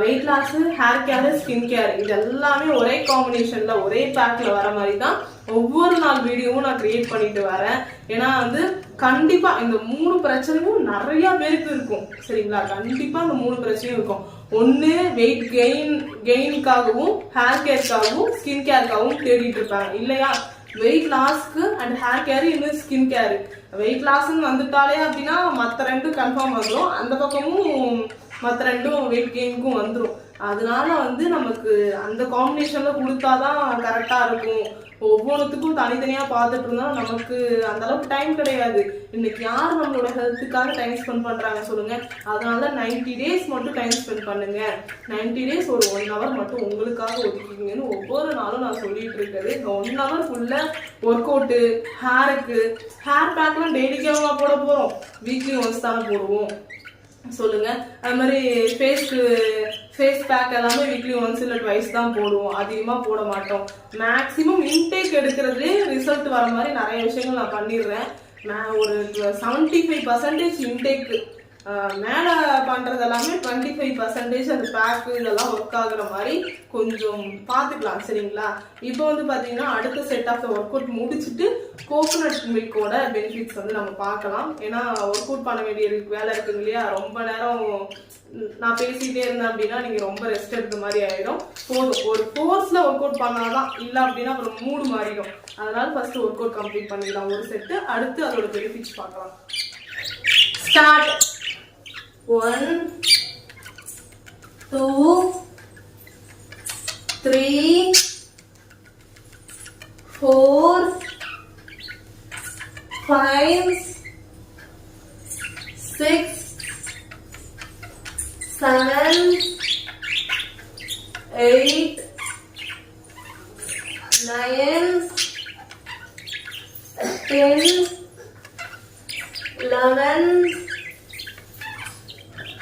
weight loss, hair care, skin care இது எல்லாமே ஒரே காம்பினேஷன்ல ஒரே பேக்ல வர மாதிரி தான் ஒவ்வொரு நாள் வீடியோவும் நான் கிரியேட் பண்ணிட்டு வரேன். ஏன்னா வந்து கண்டிப்பா இந்த 3 பிரச்சனையும் நிறைய பேருக்கு இருக்கும். சரிங்களா? கண்டிப்பா இந்த 3 பிரச்சனையும் இருக்கும். ஒண்ணு வெயிட் கெயினுக்காகவும், ஹேர் கேருக்காகவும், ஸ்கின் கேருக்காகவும் தேடிட்டு இருப்பாங்க இல்லையா? வெயிட் லாஸ்க்கு அண்ட் ஹேர் கேர், இன்னும் ஸ்கின் கேர். வெயிட் லாஸ்ன்னு வந்துட்டாலே அப்படின்னா மற்ற 2 கன்ஃபார்ம் வந்துடும், அந்த பக்கமும் மற்ற 2 வெயிட் கெயினுக்கும் வந்துடும். அதனால வந்து நமக்கு அந்த காம்பினேஷன்ல கொடுத்தாதான் கரெக்டா இருக்கும். ஒவ்வொன்றுத்துக்கும் தனித்தனியா பார்த்துட்டு இருந்தா நமக்கு அந்த அளவுக்கு டைம் கிடையாது. இன்னைக்கு யார் நம்மளோட ஹெல்த்துக்காக டைம் ஸ்பெண்ட் பண்றாங்க சொல்லுங்க? அதனால 90 டேஸ் மட்டும் டைம் ஸ்பெண்ட் பண்ணுங்க. 90 டேஸ் ஒரு 1 hour மட்டும் உங்களுக்காக ஒதுக்கிங்கன்னு ஒவ்வொரு நாளும் நான் சொல்லிட்டு இருக்கிறது. இந்த 1 hour ஃபுல்ல ஒர்க் அவுட்டு, ஹேருக்கு, ஹேர் பேக்லாம் டெய்லிக்காக போட போறோம், வீக்லி ஒன்ஸ் தானே போடுவோம் சொல்லுங்க? அது மாதிரி ஃபேஸ் பேக் எல்லாமே வீக்லி ஒன்ஸ் இல்லை ட்வைஸ் தான் போடுவோம், அதிகமா போட மாட்டோம். மேக்சிமம் இன்டேக் எடுக்கிறது ரிசல்ட் வர மாதிரி நிறைய விஷயங்கள் நான் பண்ணிடுறேன். நான் ஒரு 75% இன்டேக் மேல பண்றது எல்லாமே 25% அந்த பேக் இதெல்லாம் ஒர்க் ஆகுற மாதிரி கொஞ்சம் பாத்துக்கலாம். சரிங்களா? இப்போ வந்து பாத்தீங்கன்னா அடுத்த செட் ஆஃப் ஒர்க் அவுட் முடிச்சுட்டு கோகனட் மில்கோட பெனிஃபிட்ஸ் வந்து நம்ம பார்க்கலாம். ஏன்னா ஒர்க் அவுட் பண்ண வேண்டிய வேலை இருக்குங்க இல்லையா? ரொம்ப நேரம் நான் பேசிட்டே இருந்தேன் அப்படின்னா நீங்க ரொம்ப ரெஸ்ட் எடுத்த மாதிரி ஆயிடும். போதும், ஒரு கோர்ஸ்ல ஒர்க் அவுட் பண்ணாதான், இல்ல அப்படின்னா அப்புறம் மூடு மாறிடும். அதனால ஃபர்ஸ்ட் ஒர்க் அவுட் கம்ப்ளீட் பண்ணிடலாம் ஒரு செட்டு, அடுத்து அதோட பெனிஃபிட்ஸ் பார்க்கலாம். ஸ்டார்ட். 1 2 3 4 5 6 7 8 9 10 11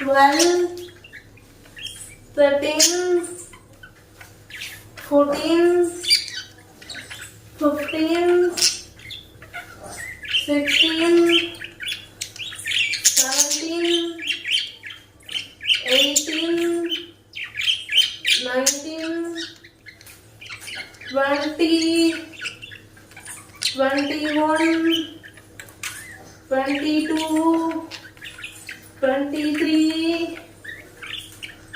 12 13 14 15 16 17 18 19 20 21 22 23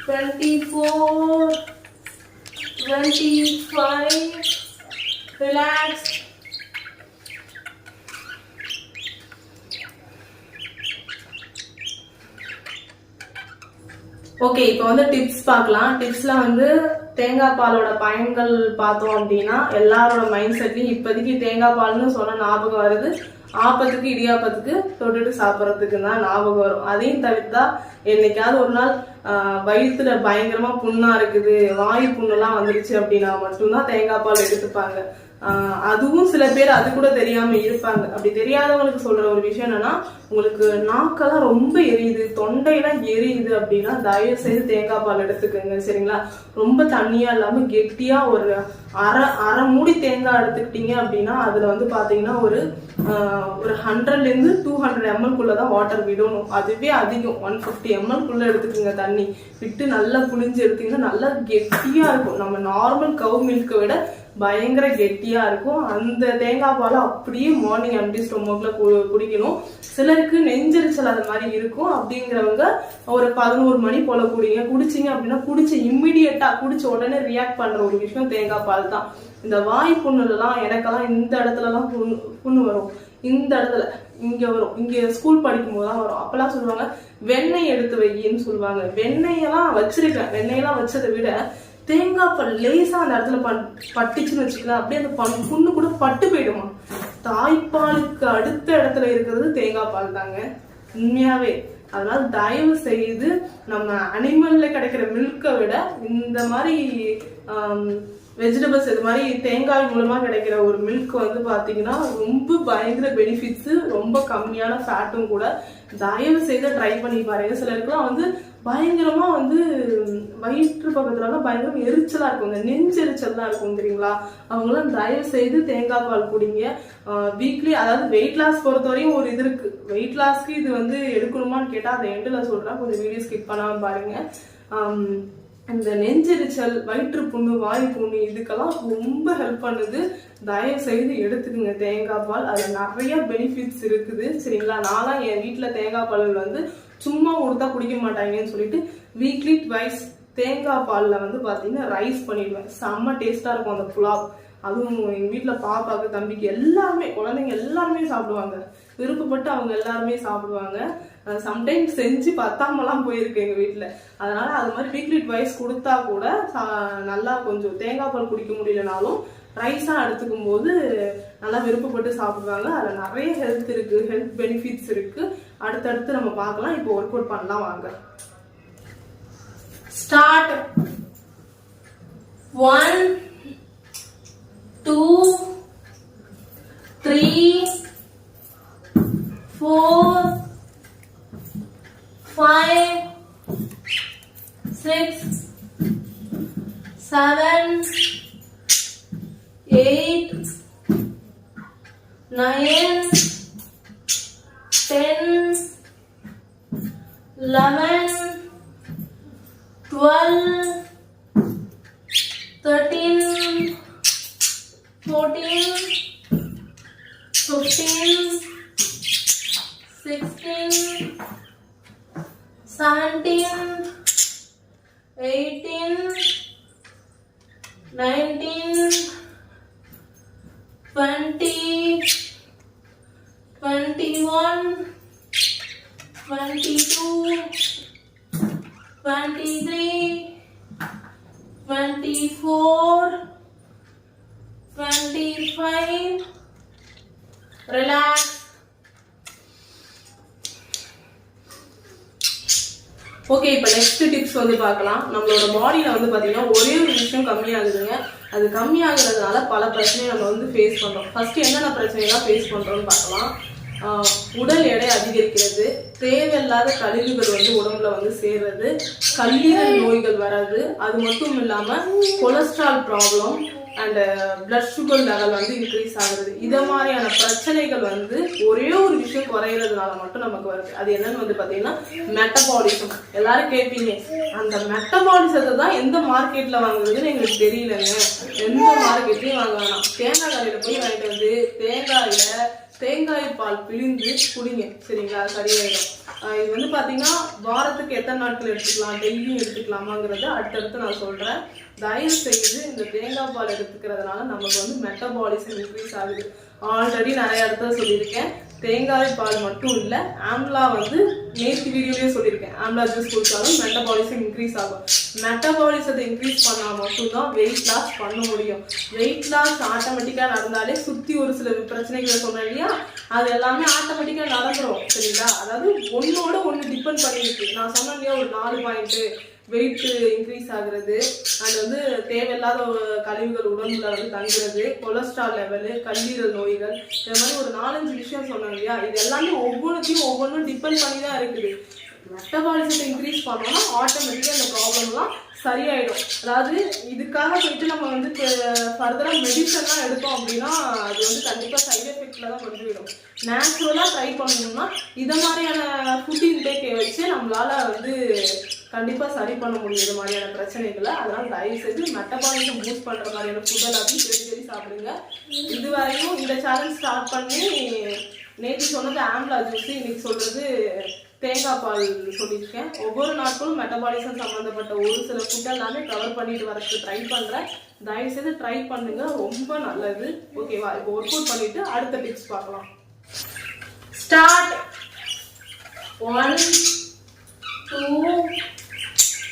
24 25 relax. ஓகே, இப்போ வந்து டிப்ஸ் பார்க்கலாம். டிப்ஸ்ல வந்து தேங்காய் பாலோட பயன்கள் பார்த்தோம் அப்படின்னா எல்லாரோட மைண்ட் செட்லயும் இப்போதைக்கு தேங்காய் பால்னு சொன்ன ஞாபகம் வருது, ஆப்பத்துக்கு இடியாப்பத்துக்கு தொட்டுட்டு சாப்பிட்றதுக்கு தான் ஞாபகம் வரும். அதையும் தவிர்த்தா என்னைக்காவது ஒரு நாள் வயிற்றுல பயங்கரமா புண்ணா இருக்குது, வாயு புண்ணெல்லாம் வந்துருச்சு அப்படின்னா மட்டும்தான் தேங்காய் பால் எடுத்துப்பாங்க. அதுவும் சில பேர் அது கூட தெரியாம இருப்பாங்க. அப்படி தெரியாதவங்களுக்கு சொல்ற ஒரு விஷயம் என்னன்னா, உங்களுக்கு நாக்கெல்லாம் ரொம்ப எரியுது, தொண்டையெல்லாம் எரியுது அப்படின்னா தயவு செய்து தேங்காய் பால் எடுத்துக்கோங்க. சரிங்களா? ரொம்ப தண்ணியா இல்லாம கெட்டியா ஒரு அரை மூடி தேங்காய் எடுத்துக்கிட்டீங்க அப்படின்னா அதுல வந்து பாத்தீங்கன்னா ஒரு 100 to 200 ml குள்ளதான் வாட்டர் விடணும். அதுவே அதிகம், 150 ml குள்ள எடுத்துக்கோங்க. தண்ணி விட்டு நல்லா புளிஞ்சு எடுத்தீங்கன்னா நல்லா கெட்டியா இருக்கும். நம்ம நார்மல் கவு மில்கை விட பயங்கர கெட்டியா இருக்கும். அந்த தேங்காய் பாலை அப்படியே மார்னிங் எம்டி ஸ்டொமக்ல குடிக்கணும். சிலருக்கு நெஞ்சரிச்சல் அது மாதிரி இருக்கும். அப்படிங்கிறவங்க ஒரு 11 மணி போல குடிங்க. குடிச்சிங்க அப்படின்னா குடிச்ச இம்மிடியட்டா குடிச்ச உடனே ரியாக்ட் பண்ற ஒரு விஷயம் தேங்காய் பால் தான். இந்த வாய் புண்ணுலாம் எனக்கெல்லாம் இந்த இடத்துலலாம் புண்ணு வரும், இந்த இடத்துல இங்க வரும். இங்க ஸ்கூல் படிக்கும் போதுதான் வரும். அப்பெல்லாம் சொல்லுவாங்க வெண்ணெய் எடுத்து வையின்னு சொல்லுவாங்க. வெண்ணெயெல்லாம் வச்சிருக்கேன். வெண்ணெயெல்லாம் வச்சதை விட தேங்காய் பால் லேசா அந்த இடத்துல பட்டுச்சுன்னு வச்சுக்கலாம், அப்படியே அந்த புண்ணு கூட பட்டு போயிடுமா. தாய்ப்பாலுக்கு அடுத்த இடத்துல இருக்கிறது தேங்காய் பால் தாங்க உண்மையாவே. அதனால தயவு செய்து நம்ம அனிமல்ல கிடைக்கிற மில்கை விட இந்த மாதிரி வெஜிடபிள்ஸ் இது மாதிரி தேங்காய் மூலமா கிடைக்கிற ஒரு மில்க் வந்து பாத்தீங்கன்னா ரொம்ப பயங்கர பெனிஃபிட்ஸ், ரொம்ப கம்மியான ஃபேட்டும் கூட. தயவு செய்து ட்ரை பண்ணி பாருங்க. சிலருக்குலாம் வந்து பயங்கரமா வந்து வயிற்று பக்கத்துலலாம் பயங்கரம் எரிச்சலா இருக்கும், இந்த நெஞ்செரிச்சல்லாம் இருக்கும் தெரியுங்களா. அவங்களாம் தயவு செய்து தேங்காய் பால் குடிங்க. வீக்லி, அதாவது வெயிட் லாஸ் பொறுத்த வரையும் ஒரு இது இருக்கு. வெயிட் லாஸ்க்கு இது வந்து எடுக்கணுமான்னு கேட்டா அதை எண்டுல சொல்றேன், கொஞ்சம் வீடியோ ஸ்கிப் பண்ணாம பாருங்க. இந்த நெஞ்செரிச்சல், வயிற்று புண்ணு, வாய் புண்ணு இதுக்கெல்லாம் ரொம்ப ஹெல்ப் பண்ணுது. தயவு செய்து எடுத்துக்குங்க தேங்காய் பால். அதுல நிறைய பெனிஃபிட்ஸ் இருக்குது சரிங்களா. நான்லாம் என் வீட்டுல தேங்காய் பால் வந்து சும்மா கொடுத்தா குடிக்க மாட்டாங்கன்னு சொல்லிட்டு வீக்லி ட்வைஸ் தேங்காய் பால்ல வந்து பாத்தீங்கன்னா ரைஸ் பண்ணிடுவேன். செம்ம டேஸ்டா இருக்கும் அந்த புலாவ். அதுவும் எங்க வீட்டுல பாப்பாக்கு, தம்பிக்கு எல்லாருமே, குழந்தைங்க எல்லாருமே சாப்பிடுவாங்க, விருப்பப்பட்டு அவங்க எல்லாருமே சாப்பிடுவாங்க. சம்டைம்ஸ் செஞ்சு பத்தாமலாம் போயிருக்கு எங்க வீட்டுல. அதனால அது மாதிரி வீக்லி ட்வைஸ் கொடுத்தா கூட நல்லா கொஞ்சம் தேங்காய் பால் குடிக்க முடியலனாலும் ரைஸா எடுத்துக்கும் போது நல்லா விருப்பப்பட்டு சாப்பிடுவாங்க. அதுல நிறைய ஹெல்த் இருக்கு, ஹெல்த் பெனிஃபிட்ஸ் இருக்கு. அடுத்தடுத்து நம்ம பார்க்கலாம். இப்போ ஒர்க் அவுட் பண்ணலாம் வாங்க. ஸ்டார்ட். 1 2 3 4 5 6 7 8 9 10 11 12 13 14 15 16 17 18 19 20 21 22 23 24 25. Relax. ஓகே, இப்போ நெக்ஸ்ட் டிப்ஸ் வந்து பார்க்கலாம். நம்மளோட பாடியில வந்து பாத்தீங்கன்னா ஒரே ஒரு விஷயம் கம்மியாகுதுங்க. அது கம்மியாகிறதுனால பல பிரச்சனையை நம்ம வந்து ஃபேஸ் பண்றோம். ஃபர்ஸ்ட் என்னென்ன பிரச்சனைலாம் ஃபேஸ் பண்றோம்னு பார்க்கலாம். உடல் எடை அதிகரிக்கிறது, தேவையில்லாத கழிவுகள் வந்து உடம்புல வந்து சேர்றது, கல்லீரல் நோய்கள் வராது, அது மட்டும் இல்லாம cholesterol problem and blood sugar level வந்து இன்க்ரீஸ் ஆகுறது. இத மாதிரியான பிரச்சனைகள் வந்து ஒரே ஒரு விஷயம் குறையிறதுனால மட்டும் நமக்கு வருது. அது என்னன்னு வந்து பாத்தீங்கன்னா மெட்டபாலிசம். எல்லாரும் கேட்பீங்க, அந்த மெட்டபாலிசத்தை தான் எந்த மார்க்கெட்ல வாங்குறதுன்னு எங்களுக்கு தெரியலங்க. எந்த மார்க்கெட்லயும் வாங்க வேணாம், தேங்காய் கடையில போய் வாங்கிட்டு வந்து தேங்காய் பால் பிழிந்து குடிங்க சரிங்களா, சரியாயிடும். இது வந்து பாத்தீங்கன்னா வாரத்துக்கு எத்தனை நாட்கள் எடுத்துக்கலாம், டெய்லியும் எடுத்துக்கலாமாங்கிறத அடுத்தடுத்து நான் சொல்றேன். தயவு செய்து இந்த தேங்காய் பால் எடுத்துக்கிறதுனால நமக்கு வந்து மெட்டபாலிசம் இன்க்ரீஸ் ஆகுது. ஆல்ரெடி நிறைய இடத்துல சொல்லியிருக்கேன். தேங்காய் பால் மட்டும் இல்ல, ஆம்லா வந்து நேற்று வீடியோலயே சொல்லியிருக்கேன், ஆம்லா ஜூஸ் குடிச்சாலும் மெட்டபாலிசம் இன்க்ரீஸ் ஆகும். மெட்டபாலிசத்தை இன்க்ரீஸ் பண்ணா மட்டும்தான் வெயிட் லாஸ் பண்ண முடியும். வெயிட் லாஸ் ஆட்டோமேட்டிக்கா நடந்தாலே சுத்தி ஒரு சில பிரச்சனைகளை சொன்னேன் இல்லையா, அது எல்லாமே ஆட்டோமேட்டிக்கா நடந்துரும் சரிங்களா. அதாவது ஒன்னோட ஒண்ணு டிபெண்ட் பண்ணிருக்கு. நான் சொன்னேன் இல்லையா, ஒரு 4 பாயிண்ட் வெயிட் இன்க்ரீஸ் ஆகுறது, அது வந்து தேவையில்லாத கழிவுகள் உடம்புல வந்து தங்குறது, கொலஸ்ட்ரால் லெவலு, கல்லீரல் நோய்கள், இந்த மாதிரி ஒரு 4-5 விஷயம் சொன்னாங்க இல்லையா. இது எல்லாமே ஒவ்வொன்றும் டிபெண்ட் பண்ணி தான் இருக்குது. மெட்டபாலிசத்தை இன்க்ரீஸ் பண்ணோம்னா ஆட்டோமேட்டிக்கா இந்த ப்ராப்ளம்லாம் சரியாயிடும். அதாவது இதுக்காக போயிட்டு நம்ம வந்து ஃபர்தரா மெடிசன்லாம் எடுத்தோம் அப்படின்னா அது வந்து கண்டிப்பா சைட் எஃபெக்ட்ல தான் கொண்டு போயிடும். நேச்சுரலா ட்ரை பண்ணணும்னா இதை மாதிரியான ஃபுட் இன்டேக்கை வச்சு நம்மளால வந்து கண்டிப்பா சரி பண்ண முடியும் இது மாதிரியான பிரச்சனைகளை. அதனால தயவு செய்து மெட்டபாலிசம் பூஸ்ட் பண்ற மாதிரியான ஃபுட் எல்லாத்தையும் சரி சாப்பிடுங்க. இதுவரையும் இந்த சேலஞ்ச் ஸ்டார்ட் பண்ணி நேற்று சொன்னது ஆம்லா ஜூஸ், இன்னைக்கு சொல்றது தேங்காய் பால் சொல்லியிருக்கேன். ஒவ்வொரு நாட்களும் மெட்டபாலிசம் சம்பந்தப்பட்ட ஒரு சில ஃபுட் எல்லாமே கவர் பண்ணிட்டு வரதுக்கு ட்ரை பண்றேன். தயவு செய்து ட்ரை பண்ணுங்க, ரொம்ப நல்லது. ஓகேவா? இப்போ ஒர்க் அவுட் பண்ணிட்டு அடுத்த டிப்ஸ் பார்க்கலாம். ஸ்டார்ட். 1 2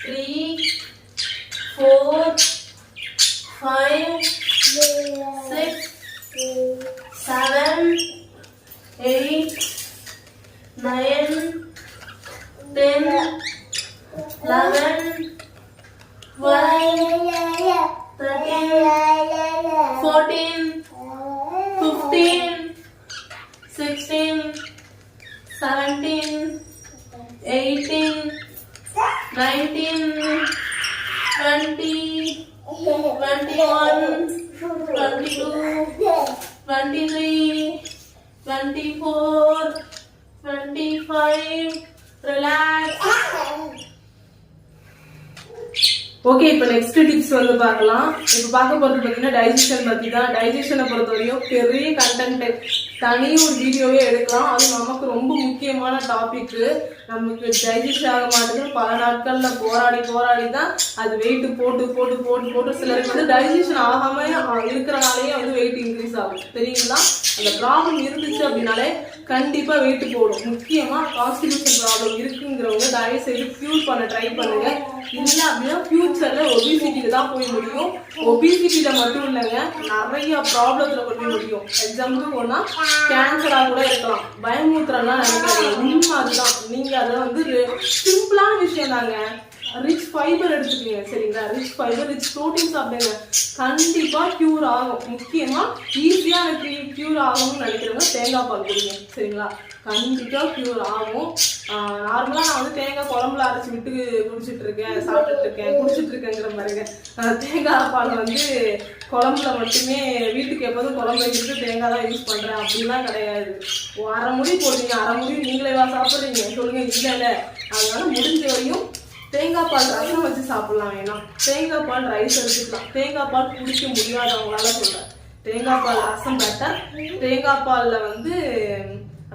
3 4 5 6 7 8 9 10 11 12 13 14 15 16 17 18 19 20 21 22 23 24 25. Relax. ஓகே, இப்போ நெக்ஸ்ட் டிப்ஸ் வந்து பார்க்கலாம். இப்போ பார்க்க போறது பார்த்தீங்கன்னா டைஜஷன் பத்தி தான். டைஜஷனை பொறுத்தவரையும் பெரிய கண்டென்ட், தனி ஒரு வீடியோவே எடுக்கலாம். அது நமக்கு ரொம்ப முக்கியமான டாபிக். நமக்கு டைஜஸ்ட் ஆக மாட்டேங்குது. பல நாட்கள்ல போராடி தான் அது வெயிட் போட்டு சிலருக்கு வந்து டைஜஷன் ஆகாம இருக்கிறனாலேயே வந்து வெயிட் இன்க்ரீஸ் ஆகும். தெரியுங்களா? அந்த ப்ராப்ளம் இருந்துச்சு அப்படின்னாலே கண்டிப்பா வெயிட் போடும். முக்கியமா கான்ஸ்டிபேஷன் ப்ராப்ளம் இருக்குங்கிறவங்க தயவு செய்து கியூர் பண்ண ட்ரை பண்ணுங்க. இல்ல அப்படின்னா ஃபியூச்சர்ல ஒபிசிட்டியில தான் போய் முடியும். ஒபிசிட்டியில மட்டும் இல்லைங்க, நிறைய ப்ராப்ளத்துல போய் முடியும். எக்ஸாம்பிள் போனா கேன்சரா கூட இருக்கலாம். பயமூத்திரம்லாம் நினைக்காதீங்க, உண்மை அதுதான். நீங்க அதை வந்து சிம்பிளான விஷயம் தாங்க. ரிச் ஃபைபர் எடுத்துக்கீங்க, சரிங்களா? ரிச் ஃபைபர், ரிச் ப்ரோட்டீன் சாப்பிடுங்க, கண்டிப்பா கியூர் ஆகும். முக்கியமா ஈஸியா எனக்கு கியூர் ஆகும்னு நினைக்கிறவங்க தேங்காய் பால் குடிங்க, சரிங்களா? கண்டிப்பா கியூர் ஆகும். நார்மலா நான் வந்து தேங்காய் குழம்புல அரைச்சி விட்டு குடிச்சிட்டு இருக்கேன், சாப்பிட்டுட்டு இருக்கேன், குடிச்சிட்டு இருக்கேங்கிற பாருங்க. தேங்காய் பால் வந்து குழம்புல மட்டுமே, வீட்டுக்கு எப்போதும் குழம்பு வைக்கிட்டு தேங்காய் தான் யூஸ் பண்றேன் அப்படிலாம் கிடையாது. அரை முடி போடுறீங்க, அரை முடி நீங்களே சாப்பிடுறீங்க சொல்லுங்க, இல்ல. அதனால முடிஞ்ச வரையும் தேங்காய் பால் ரசம் வச்சு சாப்பிடலாம். வேணா தேங்காய் பால் ரைஸ் எடுத்துக்கலாம். தேங்காய் பால் குடிக்க முடியாதவங்களால சொல்றேன், தேங்காய் பால் ரசம் பெட்டர். தேங்காய் பால்ல வந்து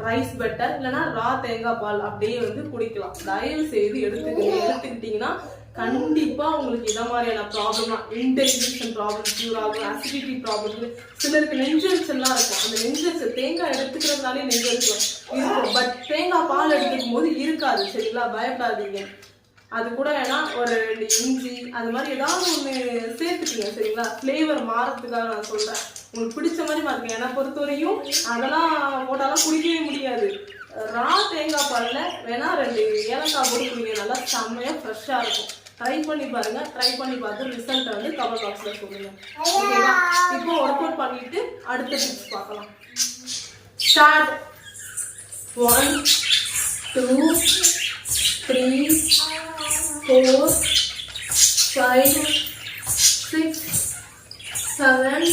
ரைஸ் பெட்டர். இல்லைன்னா ரா தேங்காய் பால் அப்படியே வந்து குடிக்கலாம். தயவு செய்து எடுத்துக்கிட்டீங்கன்னா கண்டிப்பா உங்களுக்கு இத மாதிரியான ப்ராப்ளம், இன்டைஜஷன் ப்ராப்ளம் கியூர் ஆகும். அசிடிட்டி ப்ராப்ளம், சிலருக்கு நெஞ்செரிச்சல்லாம் இருக்கும். அந்த நெஞ்செரிச்சல் தேங்காய் எடுத்துக்கிறதுனாலே நெஞ்செரிச்சல் இருக்கும். பட் தேங்காய் பால் எடுத்துக்கும் போது இருக்காது, சரிங்களா? பயப்படாதீங்க. அது கூட வேணா ஒரு 2 இஞ்சி அது மாதிரி ஏதாவது ஒண்ணு சேர்த்துக்கீங்க, சரிங்களா? ஃபிளேவர் மாறத்துக்காக நான் சொல்றேன். உங்களுக்கு பிடிச்ச மாதிரி மாறுங்க. என்னை பொறுத்தவரையும் அதெல்லாம் போட்டாலும் குடிக்கவே முடியாது. ரா தேங்காய் பால்ல வேணா 2 ஏலக்காய் போட்டு குடிங்க, நல்லா செம்மையா ஃப்ரெஷ்ஷா இருக்கும். ட்ரை பண்ணி பாருங்க. ட்ரை பண்ணி பார்த்து ரிசல்ட் வந்து கமெண்ட் பாக்ஸ்ல சொல்லுங்க. ஓகேவா? இப்போ ஒர்க் அவுட் பண்ணிட்டு அடுத்த டிப்ஸ் பார்க்கலாம். ஸ்டார்ட். 1 2 3 4 5 6 7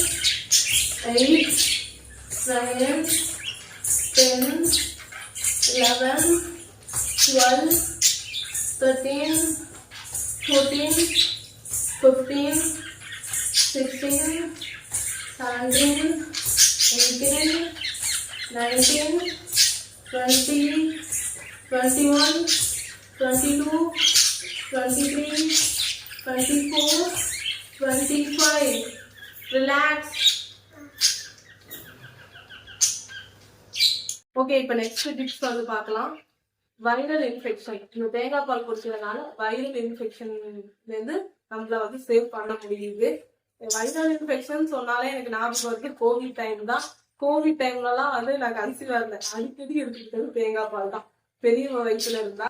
8 9 10 11 12 13 14 15 16 17 18 19 20 21 22 23 24 25. Relax. ஓகே, இப்போ நெக்ஸ்ட் டிப்ஸ் வந்து பார்க்கலாம். Viral infection. இந்த தேங்காய் பால் குடிச்சதுனால வைரல் இன்ஃபெக்ஷன்லேருந்து நம்மள வந்து சேவ் பண்ண முடியுது. வைரல் இன்ஃபெக்ஷன் சொன்னாலே எனக்கு ஞாபகம் வருது கோவிட் டைம் தான். கோவிட் டைம்லலாம் வந்து நான் கன்சீவா இருந்தேன். அடிக்கடி எடுத்துக்கிட்டது தேங்காய் பால் தான். பெரிய வயசுல இருந்தா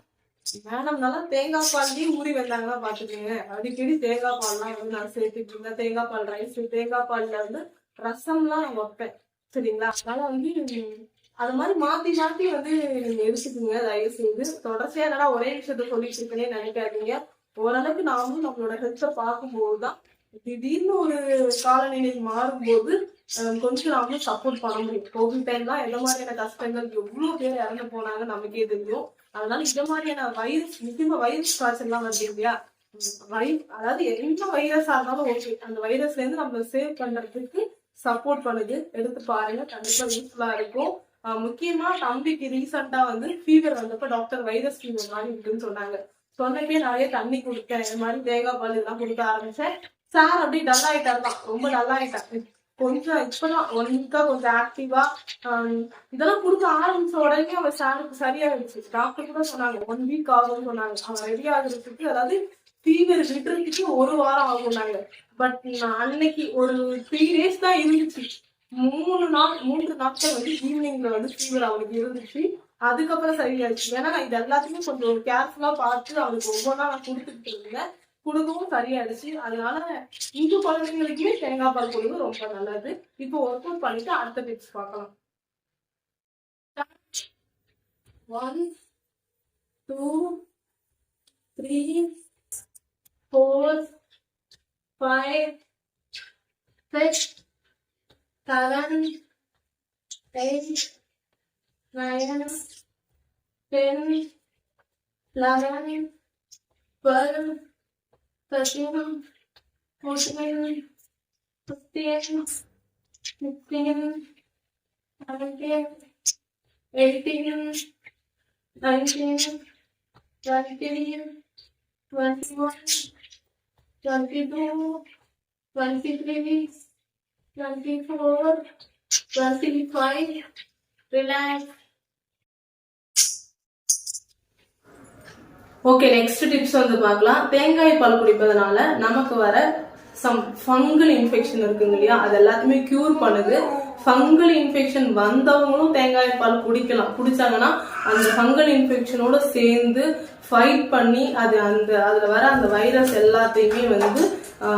மேடம்னால தேங்காய் பால்லையே ஊறி வந்தாங்கன்னா பாத்துக்கோங்க. அடிக்கடி தேங்காய் பால்லாம் வந்து நான் சேர்த்துட்டு இருந்தேன். தேங்காய் பால் ரைஸ், தேங்காய் பால்ல வந்து ரசம்லாம் நான் வைப்பேன், சரிங்களா? அதனால வந்து அது மாதிரி மாத்தி வந்து நீங்க எடுத்துக்கோங்க. தயவு செய்து தொடர்ச்சியா என்னடா ஒரே விஷயத்த சொல்லிட்டு இருக்கேனே நினைக்காதீங்க. ஓரளவுக்கு நாமும் நம்மளோட ஹெல்த்தை பார்க்கும்போதுதான் திடீர்னு ஒரு காலநிலை மாறும்போது கொஞ்சம் நாம சப்போர்ட் பண்ண முடியும். கோவிட் டைம்லாம் எந்த மாதிரியான கஷ்டங்கள், எவ்வளவு பேர் இறந்து போனாங்க நமக்கே தெரியும். அதனால இந்த மாதிரியான வைரஸ், முக்கியமா வைரஸ் காய்ச்சல்லாம் வருது இல்லையா? அதாவது என்ன வைரஸா இருந்தாலும் ஓகே, அந்த வைரஸ்ல இருந்து நம்ம சேவ் பண்றதுக்கு சப்போர்ட் பண்ணுது. எடுத்து பாருங்க, கண்டிப்பா யூஸ்ஃபுல்லா இருக்கும். முக்கியமா தம்பிக்கு ரீசெண்டா வந்து ஃபீவர் வந்தப்ப டாக்டர் வைரஸ் ஃபீவர் மாதிரி இருக்குன்னு சொன்னாங்க. சொன்னப்பே நிறைய தண்ணி குடிக்கிறேன், இந்த மாதிரி தேங்காய் பால் இதெல்லாம் குடிக்க ஆரம்பிச்சேன். சார் அப்படியே டல் ஆயிட்டாருதான், ரொம்ப டல் ஆயிட்டாரு. கொஞ்சம் இப்பதான் 1 வீக்கா கொஞ்சம் ஆக்டிவா இதெல்லாம் கொடுக்க ஆரம்பிச்ச உடனே அவன் சாருக்கு சரியாயிடுச்சு. டாக்டர் கூட சொன்னாங்க 1 வீக் ஆகும்னு சொன்னாங்க. அவன் ரெடி ஆகுறதுக்கு, அதாவது ஃபீவர் விட்டுறதுக்கு 1 வாரம் ஆகும்னாங்க. பட் நான் அன்னைக்கு ஒரு 3 days தான் இருந்துச்சு. 3 நாட்கள் வந்து ஈவினிங்ல வந்து ஃபீவர் அவனுக்கு இருந்துச்சு. அதுக்கப்புறம் சரியாயிடுச்சு. ஏன்னா நான் இது எல்லாத்தையுமே கொஞ்சம் கேர்ஃபுல்லா பார்த்து அவனுக்கு ஒவ்வொன்றா நான் கொடுத்துட்டு இருந்தேன். குடுக்கவும் சரியாயிடுச்சு. அதனால இந்த குழந்தைங்களுக்குமே தேங்காய் பால் கொடுங்க ரொம்ப நல்லது. இப்போ ஒர்க் அவுட் பண்ணிட்டு அடுத்த டிப்ஸ் பார்க்கலாம். 1 2 3 4 5 6 7 8 9 10 11 12 13 14 15 16 17 18 19 20 21 22 23 24 25. Relax. ஓகே, நெக்ஸ்ட் டிப்ஸ் வந்து பார்க்கலாம். தேங்காய் பால் குடிப்பதனால நமக்கு வர சம் ஃபங்கல் இன்ஃபெக்ஷன் இருக்குங்க இல்லையா, அது எல்லாத்தையுமே கியூர் பண்ணுது. ஃபங்கல் இன்ஃபெக்ஷன் வந்தவங்களும் தேங்காய் பால் குடிச்சாங்கன்னா அந்த ஃபங்கல் இன்ஃபெக்ஷனோட சேர்ந்து ஃபைட் பண்ணி அதுல வர அந்த வைரஸ் எல்லாத்தையுமே வந்து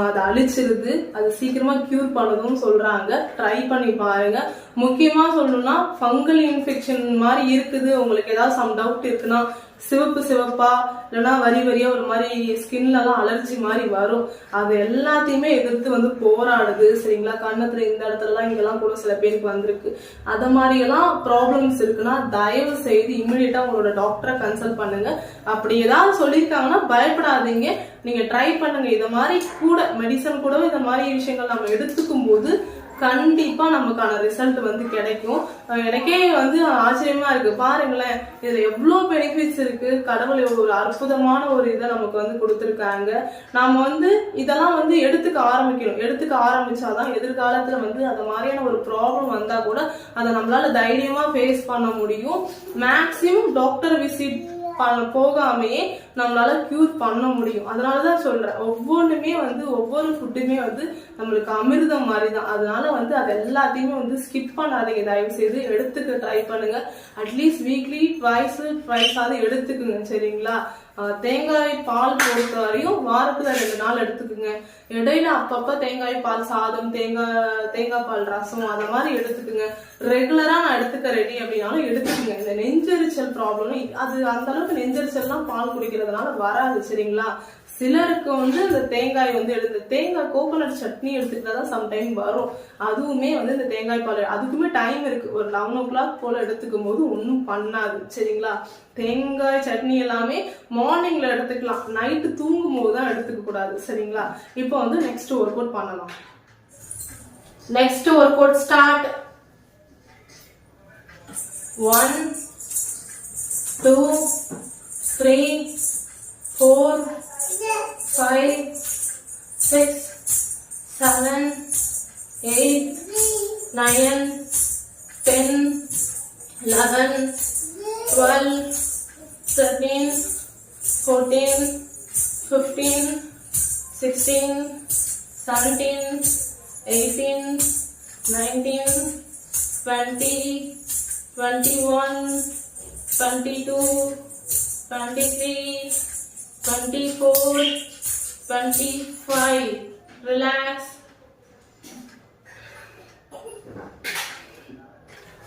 அதை அழிச்சிருது. அது சீக்கிரமா கியூர் பண்ணுதுன்னு சொல்றாங்க. ட்ரை பண்ணி பாருங்க. முக்கியமா சொல்லணும்னா ஃபங்கல் இன்ஃபெக்ஷன் மாதிரி இருக்குது, உங்களுக்கு ஏதாவது சம் டவுட் இருக்குன்னா சிவப்பா இல்லைன்னா வரியா ஒரு மாதிரி ஸ்கின்ல எல்லாம் அலர்ஜி மாதிரி வரும். அது எல்லாத்தையுமே எதிர்த்து வந்து போராடுது. சரிங்களா, கண்ணத்துல இந்த இடத்துல எல்லாம் இங்கெல்லாம் கூட சில பேருக்கு வந்திருக்கு. அத மாதிரி எல்லாம் ப்ராப்ளம்ஸ் இருக்குன்னா தயவு செய்து இம்மிடியட்டா உங்களோட டாக்டரை கன்சல்ட் பண்ணுங்க. அப்படி ஏதாவது சொல்லியிருக்காங்கன்னா பயப்படாதீங்க, நீங்க ட்ரை பண்ணுங்க. இத மாதிரி கூட மெடிசன் கூடவே இந்த மாதிரி விஷயங்கள் நம்ம எடுத்துக்கும் போது கண்டிப்பா நமக்கான ரிசல்ட் வந்து கிடைக்கும். எனக்கே வந்து ஆச்சரியமா இருக்கு. பாருங்களேன், இதுல எவ்வளவு பெனிஃபிட்ஸ் இருக்கு. கடவுள் ஒரு அற்புதமான ஒரு இதை நமக்கு வந்து கொடுத்துருக்காங்க. நாம வந்து இதெல்லாம் வந்து எடுத்துக்க ஆரம்பிக்கணும். எடுத்துக்க ஆரம்பிச்சாதான் எதிர்காலத்துல வந்து அந்த மாதிரியான ஒரு ப்ராப்ளம் வந்தா கூட அதை நம்மளால தைரியமா ஃபேஸ் பண்ண முடியும். மேக்சிமம் டாக்டர் விசிட் போகாமையே நம்மளால கியூர் பண்ண முடியும். அதனாலதான் சொல்றேன், ஒவ்வொன்றுமே வந்து ஒவ்வொரு ஃபுட்டுமே வந்து நம்மளுக்கு அமிர்தம் மாதிரி தான். அதனால வந்து அது எல்லாத்தையுமே வந்து ஸ்கிப் பண்ணாதீங்க. தயவு செய்து எடுத்துக்க ட்ரை பண்ணுங்க. அட்லீஸ்ட் வீக்லி ட்வைஸாவது எடுத்துக்குங்க. சரிங்களா, தேங்காய் பால் பொறுத்த வரையும் வாரத்துல 2 நாள் எடுத்துக்குங்க. இடையில அப்பப்ப தேங்காய் பால் சாதம், தேங்காய் பால் ரசம் அத மாதிரி எடுத்துக்குங்க. ரெகுலரா நான் எடுத்துக்க ரெடி அப்படின்னாலும் எடுத்துக்குங்க. இந்த நெஞ்செரிச்சல் ப்ராப்ளம் அது அந்த அளவுக்கு நெஞ்செரிச்சல்லாம் பால் குடிக்கிறதுனால வராது. சரிங்களா, சிலருக்கு வந்து இந்த தேங்காய் வந்து தேங்காய் கோகோனட் சட்னி எடுத்துக்கிட்டாதான் சம்டைம் வரும். அதுவுமே வந்து இந்த தேங்காய் பால் அதுக்குமே டைம் இருக்கு. ஒரு 11 o'clock போல எடுத்துக்கும் போது ஒன்றும் பண்ணாது. சரிங்களா, தேங்காய் சட்னி எல்லாமே மார்னிங்ல எடுத்துக்கலாம், நைட்டு தூங்கும் போது தான் எடுத்துக்க கூடாது. சரிங்களா, இப்போ வந்து நெக்ஸ்ட் ஒர்க் அவுட் பண்ணலாம். Next work out start. 1 2 3 4 5 6 7 8 9 10 11 12 13 14 15 16 17 18 19 20 21 22 23 24 25. Relax.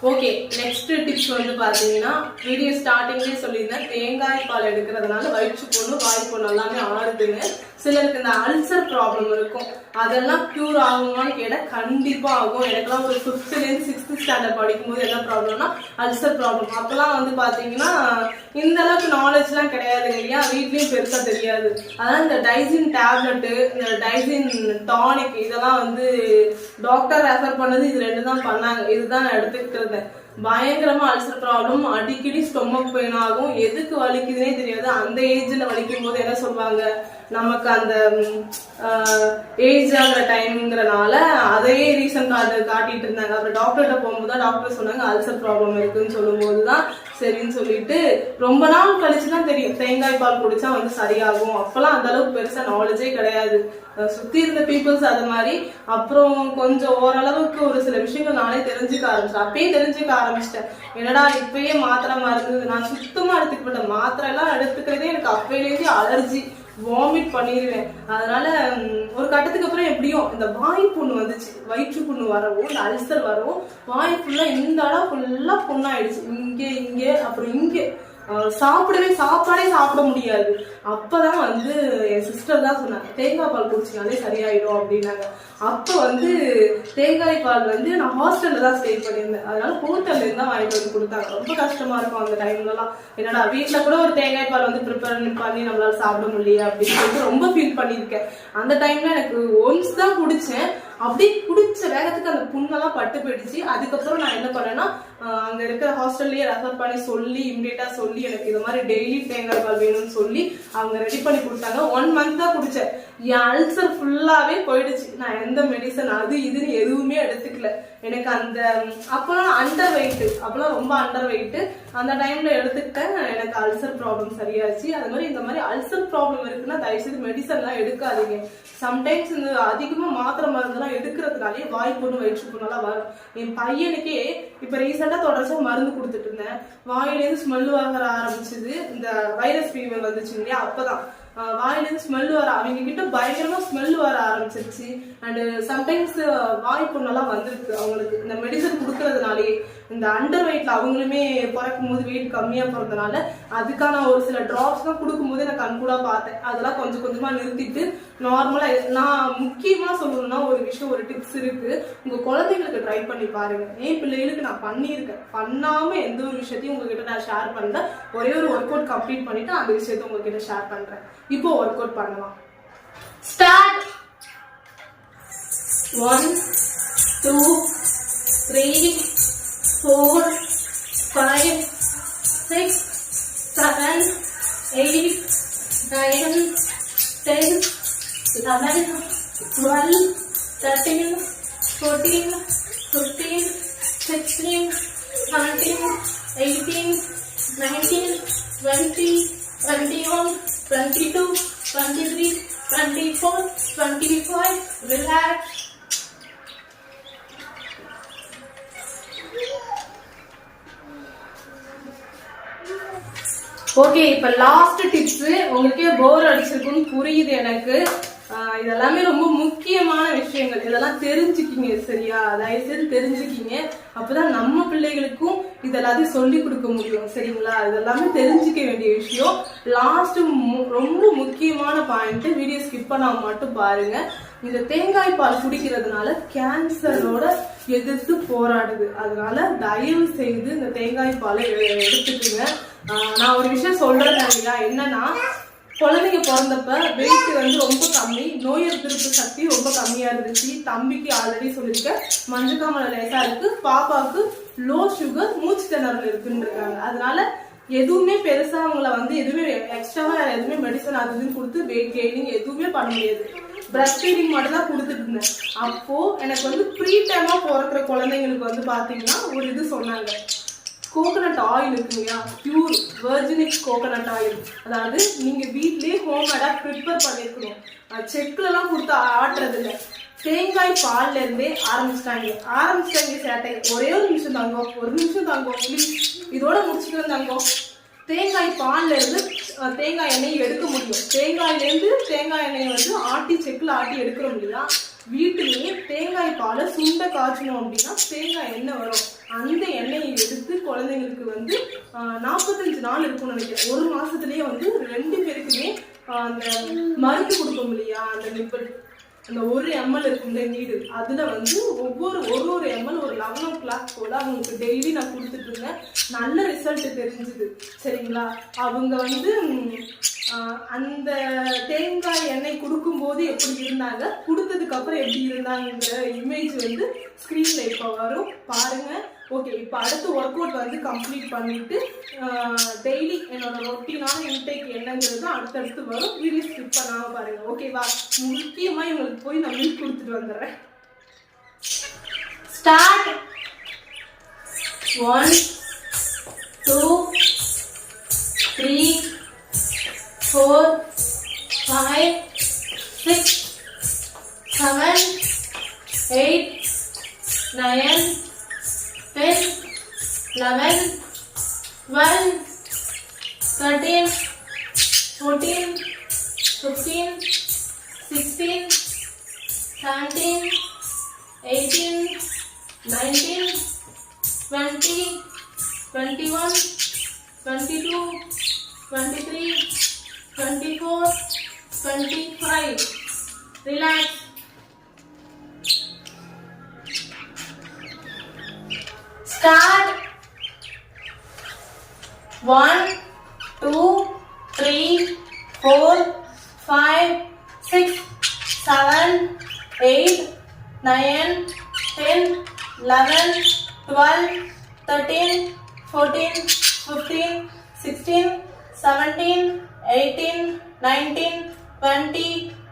Okay, next tips வந்து பாத்தீங்கன்னா வீடியோ ஸ்டார்டிங்லேயே சொல்லியிருந்தேன், தேங்காய் பால் எடுக்கிறதுனால வயிற்று புண்ணு வாய் புண்ணு எல்லாமே ஆறுதுன்னு. சிலருக்கு இந்த அல்சர் ப்ராப்ளம் இருக்கும், அதெல்லாம் கியூர் ஆகுமான்னு கேட்டால் கண்டிப்பா ஆகும். எனக்கெல்லாம் ஒரு 5th to 6th ஸ்டாண்டர்ட் படிக்கும்போது என்ன ப்ராப்ளம்னா அல்சர் ப்ராப்ளம். அப்பெல்லாம் வந்து பாத்தீங்கன்னா இந்த அளவுக்கு நாலேஜ் எல்லாம் கிடையாது இல்லையா, வீட்லயும் பெருசா தெரியாது. அதனால இந்த டைசின் டேப்லெட்டு, இந்த டைசின் டானிக் இதெல்லாம் வந்து டாக்டர் ரெஃபர் பண்ணது இது 2 தான் பண்ணாங்க. இதுதான் நான் எடுத்துக்கிட்டு இருந்தேன். பயங்கரமா அல்சர் ப்ராப்ளம், அடிக்கடி ஸ்டொமக் பெயின் ஆகும். எதுக்கு வலிக்குதுன்னே தெரியாது. அந்த ஏஜ்ல வலிக்கும் போது என்ன சொல்லுவாங்க, நமக்கு அந்த ஏஜ் ஆகிற டைம்ங்கிறனால அதையே ரீசன் காட்டிட்டு இருந்தாங்க. அப்புறம் டாக்டர்கிட்ட போகும்போது டாக்டர் சொன்னாங்க அல்சர் ப்ராப்ளம் இருக்குன்னு சொல்லும் போதுதான் சரின்னு சொல்லிட்டு ரொம்ப நாள் கழிச்சுதான் தெரியும் தேங்காய் பால் குடிச்சா வந்து சரியாகும். அப்பெல்லாம் அந்த அளவுக்கு பெருசா நாலேஜே கிடையாது. சுத்தி இருந்த பீப்புள்ஸ் அது மாதிரி. அப்புறம் கொஞ்சம் ஓரளவுக்கு ஒரு சில விஷயங்கள் நானே தெரிஞ்சுக்க ஆரம்பிச்சேன். அப்பயே தெரிஞ்சுக்க ஆரம்பிச்சிட்டேன். என்னடா இப்பயே மாத்திரை மருந்து நான் சுத்தமா எடுத்துக்கிட்டேன். மாத்திரை எல்லாம் எடுத்துக்கிறதே எனக்கு அப்பயிலேயே அலர்ஜி, வாமிட் பண்ணிடுவேன். அதனால ஒரு கட்டத்துக்கு அப்புறம் எப்படியும் இந்த வாய் புண்ணு வந்துச்சு. வயிற்று புண்ணு வரவும், இந்த அல்சர் வரவும் வாய் ஃபுல்லா இந்த அளவு ஃபுல்லா புண்ணாயிடுச்சு. இங்கே அப்புறம் இங்கே சாப்பாடே சாப்பிட முடியாது. அப்பதான் வந்து என் சிஸ்டர் தான் சொன்னாங்க தேங்காய் பால் குடிச்சினாலே சரியாயிடும் அப்படின்னாங்க. அப்ப வந்து தேங்காய் பால் வந்து நான் ஹாஸ்டல்ல தான் ஸ்டே பண்ணியிருந்தேன். அதனால ஹோட்டல்ல இருந்து தான் வாங்கிட்டு வந்து கொடுத்தாங்க. ரொம்ப கஷ்டமா இருக்கும் அந்த டைம்ல எல்லாம். என்னடா வீட்டுல கூட ஒரு தேங்காய் பால் வந்து ப்ரிப்பேர் பண்ணி நம்மளால சாப்பிட முடியல அப்படின்னு சொல்லிட்டு ரொம்ப ஃபீல் பண்ணியிருக்கேன். அந்த டைம்ல எனக்கு ஒன்ஸ் தான் குடிச்சேன். அப்படி குடிச்ச வேகத்துக்கு அந்த புண்ணெல்லாம் பட்டு போயிடுச்சு. அதுக்கப்புறம் நான் என்ன பண்ணேன்னா அங்க இருக்கிற ஹாஸ்டல்லயே ரெஃபர் பண்ணி சொல்லி இம்மிடியேட்டா சொல்லி எனக்கு இது மாதிரி டெய்லி தேங்காய் பால் வேணும்னு சொல்லி அவங்க ரெடி பண்ணி கொடுத்தாங்க. 1 மந்த் தான் குடிச்சேன். என் அல்சர் ஃபுல்லாவே போயிடுச்சு. நான் எந்த மெடிசன் அது இதுன்னு எதுவுமே எடுத்துக்கல. எனக்கு அந்த அப்பெல்லாம் அண்டர் வெயிட், அப்பெல்லாம் ரொம்ப அண்டர் வெயிட். அந்த டைம்ல எடுத்துக்கிட்டேன். எனக்கு அல்சர் ப்ராப்ளம் சரியாச்சு. அது மாதிரி இந்த மாதிரி அல்சர் ப்ராப்ளம் இருக்குன்னா தயவுசெய்து மெடிசன் எல்லாம் எடுக்காதீங்க. சம்டைம்ஸ் இந்த அதிகமா மாத்திரை மருந்தெல்லாம் எடுக்கிறதுனாலே வாய் புண்ணு வயிற்று புண்ணெல்லாம் வரும். என் பையனுக்கே இப்ப ரீசெண்டா தொடர்ச்சியா மருந்து கொடுத்துட்டு இருந்தேன். வாயிலேருந்து ஸ்மெல் வர ஆரம்பிச்சது. இந்த வைரஸ் ஃபீவர் வந்துச்சு இல்லையா, அப்பதான் வாயிலேருந்து ஸ்மெல் வர அவங்க கிட்ட பயங்கரமா ஸ்மெல் வர ஆரம்பிச்சிருச்சு. அண்ட் சம்டைம்ஸ் வாய் புண்ணெல்லாம் வந்திருக்கு அவங்களுக்கு இந்த மெடிசன் கொடுக்கறதுனாலே. இந்த அண்டர் வெயிட்ல அவங்களுமே பிறக்கும் போது வெயிட் கம்மியா பிறந்தனால அதுக்கான ஒரு சில டிராப்ஸ் தான் கொடுக்கும் போது நான் கண்கூடா பார்த்தேன். அதெல்லாம் கொஞ்சம் கொஞ்சமா நிறுத்திட்டு நார்மலா நான் முக்கியமா சொல்லணும்னா ஒரு விஷயம், ஒரு டிப்ஸ் இருக்கு. உங்க குழந்தைங்களுக்கு ட்ரை பண்ணி பாருங்க. என் பிள்ளைகளுக்கு நான் பண்ணியிருக்கேன். பண்ணாம எந்த ஒரு விஷயத்தையும் உங்ககிட்ட நான் ஷேர் பண்ணல. ஒரே ஒரு ஒர்க் அவுட் கம்ப்ளீட் பண்ணிட்டு அந்த விஷயத்த உங்ககிட்ட ஷேர் பண்றேன். இப்போ ஒர்க் அவுட் பண்ணலாம். ஸ்டார்ட். 1 2 3 4 5 6 7 8 9 10 11 12 13 14 15 16 17 18 19 20 21 22 23 24 25. Relax. ஓகே, இப்ப லாஸ்ட் டிப்ஸ். உங்களுக்கே போர் அடிச்சிருக்குன்னு புரியுது எனக்கு. இதெல்லாமே ரொம்ப முக்கியமான விஷயங்கள். இதெல்லாம் தெரிஞ்சுக்கிங்க சரியா, தயவுசெய்து தெரிஞ்சுக்கிங்க. அப்பதான் நம்ம பிள்ளைகளுக்கும் இதெல்லாத்தையும் சொல்லி கொடுக்க முடியும் சரிங்களா. இதெல்லாமே தெரிஞ்சுக்க வேண்டிய விஷயம். லாஸ்ட் ரொம்ப முக்கியமான பாயிண்ட், வீடியோ ஸ்கிப் பண்ணாம மட்டும் பாருங்க. இந்த தேங்காய் பால் குடிக்கிறதுனால கேன்சரோட எதிர்த்து போராடுது. அதனால தயவு செய்து இந்த தேங்காய் பாலை எடுத்துக்குங்க. நான் ஒரு விஷயம் சொல்றேன் இல்லையா, என்னன்னா குழந்தைங்க பிறந்தப்ப வெயிட் வந்து ரொம்ப கம்மி, நோய் எதிர்ப்பு சக்தி ரொம்ப கம்மியா இருந்துச்சு. தம்பிக்கு ஆல்ரெடி சொல்லியிருக்கேன் மஞ்சக்காமல லேசா இருக்கு, பாப்பாவுக்கு லோ சுகர், மூச்சு திணறல் இருக்குன்னு இருக்காங்க. அதனால எதுவுமே பெருசா அவங்கள வந்து எதுவுமே எக்ஸ்ட்ராவா எதுவுமே மெடிசன் அது இதுன்னு கொடுத்து வெயிட் கெய்னிங் எதுவுமே பண்ண முடியாது. பிரஸ்ட் ஃபீடிங் மட்டும் தான் கொடுத்துட்டு இருந்தேன். அப்போ எனக்கு வந்து ப்ரீ டைமா பிறக்கிற குழந்தைங்களுக்கு வந்து பாத்தீங்கன்னா ஒரு இது சொன்னாங்க, கோகனட் ஆயில் இருக்குங்க, பியூர் வெர்ஜினிக் கோகனட் ஆயில். அதாவது நீங்க வீட்லயே ஹோம்மேடா ப்ரிப்பேர் பண்ணிருக்கணும். செக்ல எல்லாம் கொடுத்து ஆட்டுறது இல்லை. தேங்காய் பால்ல இருந்தே ஆரம்பிச்சிட்டாங்க சேட்டை. ஒரே ஒரு நிமிஷம் தாங்க ப்ளீஸ், இதோட முடிச்சுட்டு தாங்க. தேங்காய் பால்ல இருந்து தேங்காய் எண்ணெயை எடுக்க முடியும். தேங்காயில இருந்து தேங்காய் எண்ணெயை வந்து ஆட்டி செக்ல ஆட்டி எடுக்கிறோம் இல்லையா, வீட்டிலேயே தேங்காய் பாலை சுண்ட காய்ச்சணும் அப்படின்னா தேங்காய் எண்ணெய் வரும். அந்த எண்ணெயை எடுத்து குழந்தைங்களுக்கு வந்து 45 நாள் இருக்கும்னு நினைக்கிறேன். 1 மாசத்துலயே வந்து 2 பேருக்குமே அந்த மருந்து கொடுக்கும் இல்லையா, அந்த நிப்பிள், அந்த 1 ml இருக்குங்க நீடு, அதுல வந்து ஒரு ml ஒரு 11 o'clock போல அவங்களுக்கு டெய்லி நான் கொடுத்துட்டு இருந்தேன். நல்ல ரிசல்ட் தெரிஞ்சுது சரிங்களா. அவங்க வந்து அந்த தேங்காய் எண்ணெய் கொடுக்கும் போது எப்படி இருந்தாங்க, கொடுத்ததுக்கு அப்புறம் எப்படி இருந்தாங்கிற இமேஜ் வந்து ஸ்கிரீன்ல இப்ப வரும் பாருங்க. ஓகே, இப்போ அடுத்து ஒர்க் அவுட் வந்து கம்ப்ளீட் பண்ணிட்டு டெய்லி என்னோட ரொட்டீனான இன்டேக் என்னங்கிறது அடுத்தடுத்து வரும். வீடியோ ஸ்கிப் பண்ணாமல் பாருங்க. ஓகேவா? முக்கியமா இவங்களுக்கு போய் நான் மில்க் கொடுத்துட்டு வந்துடுறேன். Start. 1 2 3 4 5 6 7 8 9 10 11 12 13 14 15 16 17 18 19 20 21 22 23 24 25. Relax. Start. 1 2 3 4 5 6 7 8 9 10 11 12 13 14 15 16 17 18 19 20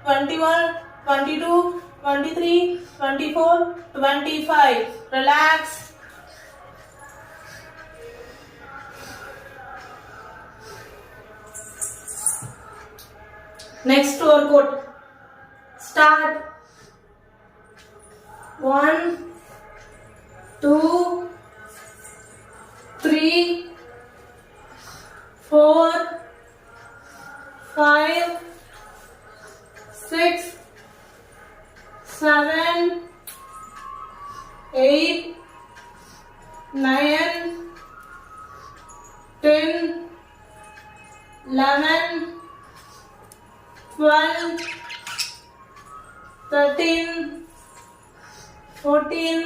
21 22 23 24 25. Relax. Next workout. Start. 1 2 3 4 5 6 7 8 9 10 11 12 13 14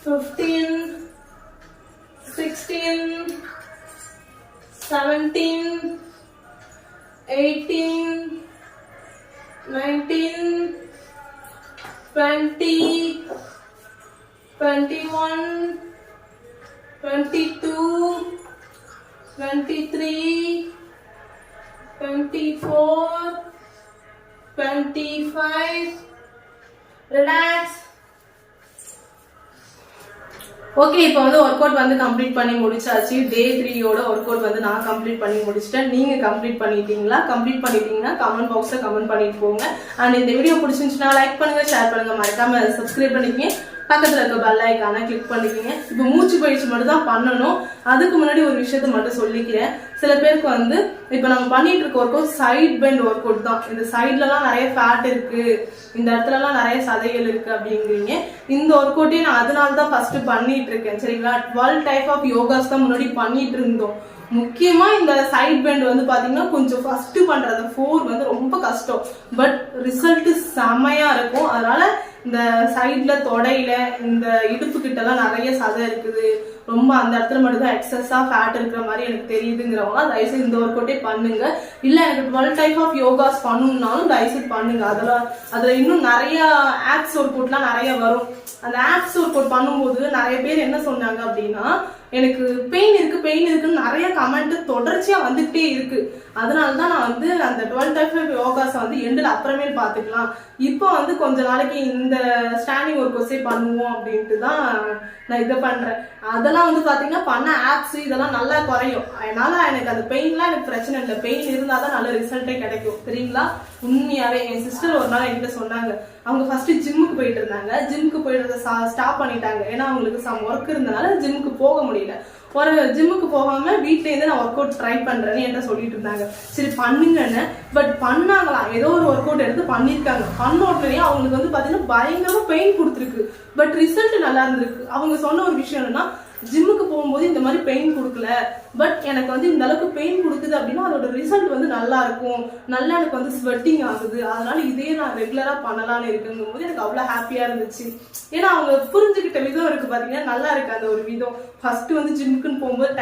15 16 17 18 19 20 21 22 23 24 25. Relax. Okay, இப்போ வந்து ஒர்க் அவுட் வந்து கம்ப்ளீட் பண்ணி முடிச்சாச்சு. டே 3யோட ஒர்க் அவுட் வந்து நான் கம்ப்ளீட் பண்ணி முடிச்சிட்டேன். நீங்க கம்ப்ளீட் பண்ணிட்டீங்களா? கம்ப்ளீட் பண்ணிட்டீங்கன்னா கமெண்ட் பாக்ஸ்ல கமெண்ட் பண்ணிட்டு போங்க. அண்ட் இந்த வீடியோ பிடிச்சிருந்துச்சுன்னா லைக் பண்ணுங்க, ஷேர் பண்ணுங்க, மறக்காம சப்ஸ்கிரைப் பண்ணிக்கங்க. பக்கத்துல இருக்க பெல் ஐகானை கிளிக் பண்ணிக்கங்க. இப்போ மூச்சு பயிற்சி மட்டும் தான் பண்ணணும். அதுக்கு முன்னாடி ஒரு விஷயத்த மட்டும் சொல்லிக்கிறேன். சில பேருக்கு வந்து இப்போ நம்ம பண்ணிட்டு இருக்க work out side bend work out தான். இந்த சைட்லலாம் நிறைய ஃபேட் இருக்கு, இந்த இடத்துலலாம் நிறைய சதைகள் இருக்கு அப்படிங்கிறீங்க. இந்த ஒர்க் அவுட்டையும் நான் அதனால தான் ஃபர்ஸ்ட் பண்ணிட்டு இருக்கேன். சரிங்களா? 12 டைப் ஆஃப் யோகாஸ் தான் முன்னாடி பண்ணிட்டு இருந்தோம். முக்கியமா இந்த சைட் பெண்ட் வந்து பாத்தீங்கன்னா கொஞ்சம் ஃபர்ஸ்ட் பண்றது 4 வந்து ரொம்ப கஷ்டம். பட் ரிசல்ட் செமையா இருக்கும். அதனால இந்த சைட்ல தொடையில இந்த இடுப்பு கிட்ட எல்லாம் நிறைய சதை இருக்குது, ரொம்ப அந்த இடத்துல மட்டும் தான் எக்ஸஸா ஃபேட் இருக்கிற மாதிரி எனக்கு தெரியுதுங்கிறவங்க தயவுசெய்து இந்த ஒர்க் அவுட்டே பண்ணுங்க. இல்ல எனக்கு 12 டைப் ஆஃப் யோகாஸ் பண்ணணும்னாலும் தயவுசெய்து பண்ணுங்க. அதுல இன்னும் நிறைய ஆப்ஸ் ஒர்க் அவுட்லாம் நிறைய வரும். அந்த ஆப்ஸ் ஒர்க் அவுட் பண்ணும்போது நிறைய பேர் என்ன சொன்னாங்க அப்படின்னா, எனக்கு பெயின் இருக்குன்னு நிறைய கமெண்ட் தொடர்ச்சியா வந்துகிட்டே இருக்கு. அதனாலதான் நான் வந்து அந்த 12 டைப் ஆஃப் யோகாஸ் வந்து எண்டில் அப்புறமேல் பாத்துக்கலாம், இப்போ வந்து கொஞ்ச நாளைக்கு இந்த ஸ்டாண்டிங் ஒர்க் அவுட்ஸே பண்ணுவோம் அப்படின்ட்டு தான் நான் இதை பண்றேன். அதெல்லாம் வந்து பாத்தீங்கன்னா பண்ண ஆப்ஸ் இதெல்லாம் நல்லா குறையும். அதனால எனக்கு அந்த பெயின்லாம் எனக்கு பிரச்சனை இல்லை. பெயின் இருந்தாதான் நல்ல ரிசல்ட்டே கிடைக்கும். சரிங்களா? உண்மையாவே என் சிஸ்டர் ஒரு நாள் என்கிட்ட சொன்னாங்க, அவங்க ஃபர்ஸ்ட் ஜிம்முக்கு போயிட்டு இருந்தாங்க. ஜிம்முக்கு போயிட்டு ஸ்டாப் பண்ணிட்டாங்க. ஏன்னா அவங்களுக்கு சம் ஒர்க் இருந்தனால ஜிம்முக்கு போக முடியல. ஒரு ஜிம்முக்கு போகாம வீட்ல இருந்து நான் ஒர்க் அவுட் ட்ரை பண்றேன்னு என்ன சொல்லிட்டு இருந்தாங்க. சரி பண்ணுங்கன்னு. பட் பண்ணாங்களாம், ஏதோ ஒரு ஒர்க் அவுட் எடுத்து பண்ணிருக்காங்க. பண்ண உடனே அவங்களுக்கு வந்து பாத்தீங்கன்னா பயங்கரமா பெயின் கொடுத்துருக்கு. பட் ரிசல்ட் நல்லா இருந்திருக்கு. அவங்க சொன்ன ஒரு விஷயம் என்னன்னா, ஜிம்முக்கு போகும்போது இந்த மாதிரி பெயின் கொடுக்கல, பட் எனக்கு வந்து இந்த அளவுக்கு பெயின் கொடுக்குது அப்படின்னா அதோட ரிசல்ட் வந்து நல்லா இருக்கும், நல்லா எனக்கு வந்து ஸ்வெட்டிங் ஆகுது, அதனால இதே நான் ரெகுலரா பண்ணலாம்னு இருக்குங்கும் போது எனக்கு அவ்வளவு ஹாப்பியா இருந்துச்சு. ஏன்னா அவங்க புரிஞ்சுக்கிட்ட விதம் இருக்கு பாத்தீங்கன்னா, நல்லா இருக்கு அந்த ஒரு விதம். ஃபர்ஸ்ட் வந்து ஜிம்முக்குன்னு போகும்போது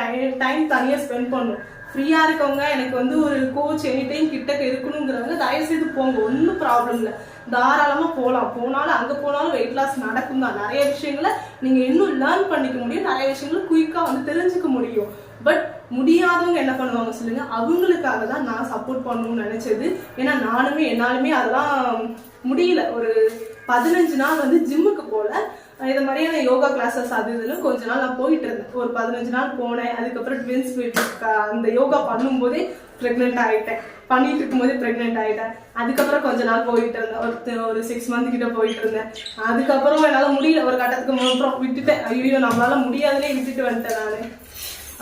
டைம் தனியா ஸ்பெண்ட் பண்ணும். ஃப்ரீயா இருக்கவங்க, எனக்கு வந்து ஒரு கோச் எனி டைம் கிட்டக்க இருக்கணுங்கிறவங்க தயவு செய்து போங்க, ஒன்றும் ப்ராப்ளம் இல்லை, தாராளமா போகலாம். போனாலும் அங்க போனாலும் வெயிட் லாஸ் நடக்கும் தான். நிறைய விஷயங்களை நீங்கள் இன்னும் லேர்ன் பண்ணிக்க முடியும், நிறைய விஷயங்களும் குயிக்காக வந்து தெரிஞ்சுக்க முடியும். பட் முடியாதவங்க என்ன பண்ணுவாங்க சொல்லுங்க, அவங்களுக்காக தான் நான் சப்போர்ட் பண்ணணும்னு நினைச்சது. ஏன்னா நானுமே என்னாலுமே அதெல்லாம் முடியல. ஒரு 15 நாள் வந்து ஜிம்முக்கு போல, இது மாதிரியான யோகா கிளாஸஸ் அது இதுன்னு கொஞ்ச நாள் நான் போயிட்டு இருந்தேன். ஒரு 15 நாள் போனேன். அதுக்கப்புறம் ட்வின்ஸ் அந்த யோகா பண்ணும்போதே ப்ரெக்னென்ட் ஆகிட்டேன். பண்ணிட்டு இருக்கும்போதே ப்ரெக்னென்ட் ஆகிட்டேன். அதுக்கப்புறம் கொஞ்ச நாள் போயிட்டு இருந்தேன். ஒரு 6 மந்த் கிட்ட போயிட்டு இருந்தேன். அதுக்கப்புறம் என்னால் முடியல. ஒரு கட்டத்துக்கு அப்புறம் விட்டுட்டேன். ஐயோ நம்மளால முடியாதுன்னே விட்டுட்டு வந்துட்டேன் நான்.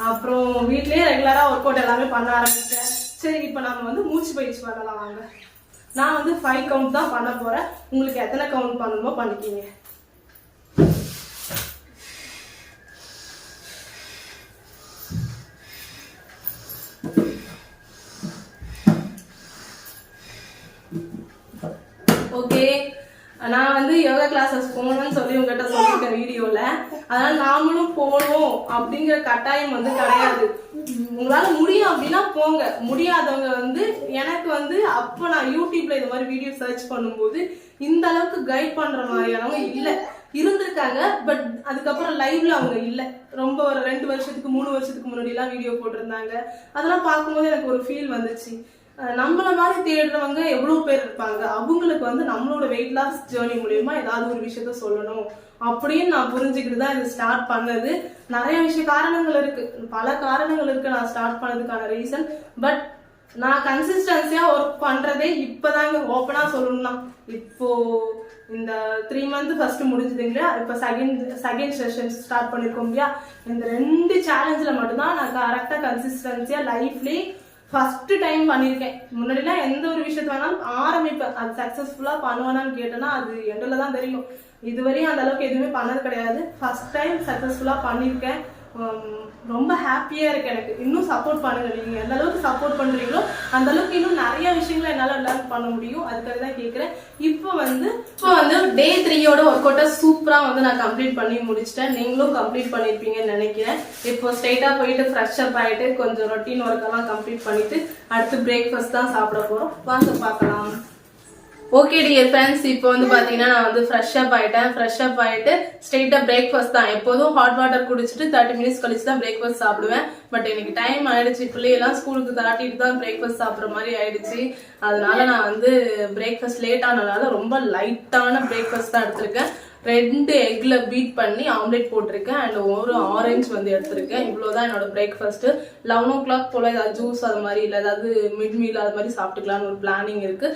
அப்புறம் வீட்லயே ரெகுலரா ஒர்க் அவுட் எல்லாமே பண்ண ஆரம்பிச்சேன். சரி இப்போ நம்ம வந்து மூச்சு பயிற்சி பண்ணலாம் வாங்க. நான் வந்து 5 கவுண்ட் தான் பண்ண போறேன். உங்களுக்கு எத்தனை கவுண்ட் பண்ணணுமோ பண்ணிக்கிங்க. ஓகே, நான் வந்து யோகா கிளாஸஸ் போகணும்னு சொல்லி உங்ககிட்ட சொல்லியிருக்கேன் வீடியோல. அதனால நாமளும் போகணும் அப்படிங்கிற கட்டாயம் வந்து கிடையாது. உங்களால முடியும் அப்படின்னா போங்க. முடியாதவங்க வந்து எனக்கு வந்து அப்போ நான் யூடியூப்ல இந்த மாதிரி வீடியோ சர்ச் பண்ணும்போது இந்த அளவுக்கு கைட் பண்ற மாதிரியானவங்க இல்லை. இருந்திருக்காங்க, பட் அதுக்கப்புறம் லைவ்ல அவங்க இல்லை. ரொம்ப ஒரு 2 வருஷத்துக்கு 3 வருஷத்துக்கு முன்னாடி எல்லாம் வீடியோ போட்டிருந்தாங்க. அதெல்லாம் பார்க்கும்போது எனக்கு ஒரு ஃபீல் வந்துச்சு, நம்மள மாதிரி தேடுறவங்க எவ்வளவு பேர் இருப்பாங்க, அவங்களுக்கு வந்து நம்மளோட வெயிட் லாஸ் ஜேர்னி மூலியமா ஏதாவது ஒரு விஷயத்த சொல்லணும் அப்படின்னு நான் புரிஞ்சுக்கிட்டு தான் இது ஸ்டார்ட் பண்ணது. நிறைய காரணங்கள் இருக்கு, பல காரணங்கள் இருக்கு நான் ஸ்டார்ட் பண்ணதுக்கான ரீசன். பட் நான் கன்சிஸ்டன்சியா ஒர்க் பண்றதே இப்பதாங்க ஓப்பனா சொல்லணும்னா. இப்போ இந்த 3 மந்த் ஃபர்ஸ்ட் முடிஞ்சதுங்களா, இப்போ செகண்ட் செஷன் ஸ்டார்ட் பண்ணிருக்கோம் இல்லையா. இந்த 2 சேலஞ்சில மட்டும்தான் நான் கரெக்டா கன்சிஸ்டன்சியா லைஃப்லயே ஃபர்ஸ்ட் டைம் பண்ணியிருக்கேன். முன்னாடிலாம் எந்த ஒரு விஷயத்த வேணாலும் ஆரம்பிப்பேன், அது சக்சஸ்ஃபுல்லா பண்ணுவானான்னு கேட்டேன்னா அது எண்டில் தான் தெரியும். இதுவரையும் அந்த அளவுக்கு எதுவுமே பண்ணது கிடையாது. ஃபர்ஸ்ட் டைம் சக்சஸ்ஃபுல்லா பண்ணியிருக்கேன். ரொம்ப ஹாப்பியா இருக்கு எனக்கு. இன்னும் சப்போர்ட் பண்ணுங்க. நீங்க எந்த அளவுக்கு சப்போர்ட் பண்றீங்களோ அந்த அளவுக்கு இன்னும் நிறைய விஷயங்களை என்னால லேர்ன் பண்ண முடியும். அதுக்காக தான் கேட்கிறேன். இப்போ வந்து டே 3யோட ஒர்க் அவுட்டை சூப்பரா வந்து நான் கம்ப்ளீட் பண்ணி முடிச்சிட்டேன். நீங்களும் கம்ப்ளீட் பண்ணிருப்பீங்கன்னு நினைக்கிறேன். இப்போ ஸ்ட்ரைட்டா போயிட்டு ஃப்ரெஷ் அப் ஆயிட்டு கொஞ்சம் ரொட்டீன் ஒர்க் எல்லாம் கம்ப்ளீட் பண்ணிட்டு அடுத்து பிரேக்ஃபாஸ்ட் தான் சாப்பிட போறோம். வாங்க பார்க்கலாம். ஓகே டியர் ஃப்ரெண்ட்ஸ், இப்போ வந்து பாத்தீங்கன்னா நான் வந்து ஃப்ரெஷ் அப் ஆயிட்டு ஸ்ட்ரெயிட்டா பிரேக்ஃபாஸ்ட் தான். எப்போதும் ஹாட் வாட்டர் குடிச்சிட்டு 30 மினிட்ஸ் கழிச்சு தான் பிரேக்ஃபாஸ்ட் சாப்பிடுவேன். பட் எனக்கு டைம் ஆயிடுச்சு, பிள்ளையெல்லாம் ஸ்கூலுக்கு தாட்டிட்டு தான் பிரேக்ஃபாஸ்ட் சாப்பிட்ற மாதிரி ஆயிடுச்சு. அதனால நான் வந்து பிரேக்ஃபாஸ்ட் லேட் ஆனதுனால ரொம்ப லைட்டான பிரேக்ஃபாஸ்ட் தான் எடுத்திருக்கேன். 2 எக்ல பீட் பண்ணி ஆம்லேட் போட்டிருக்கேன் அண்ட் ஒரு ஆரஞ்சு வந்து எடுத்திருக்கேன். இவ்வளவுதான் என்னோட பிரேக்ஃபாஸ்ட். 11 o'clock போல ஏதாவது ஜூஸ் அது மாதிரி இல்லை ஏதாவது மிட் மீல் அது மாதிரி சாப்பிட்டுக்கலாம்னு ஒரு பிளானிங் இருக்கு.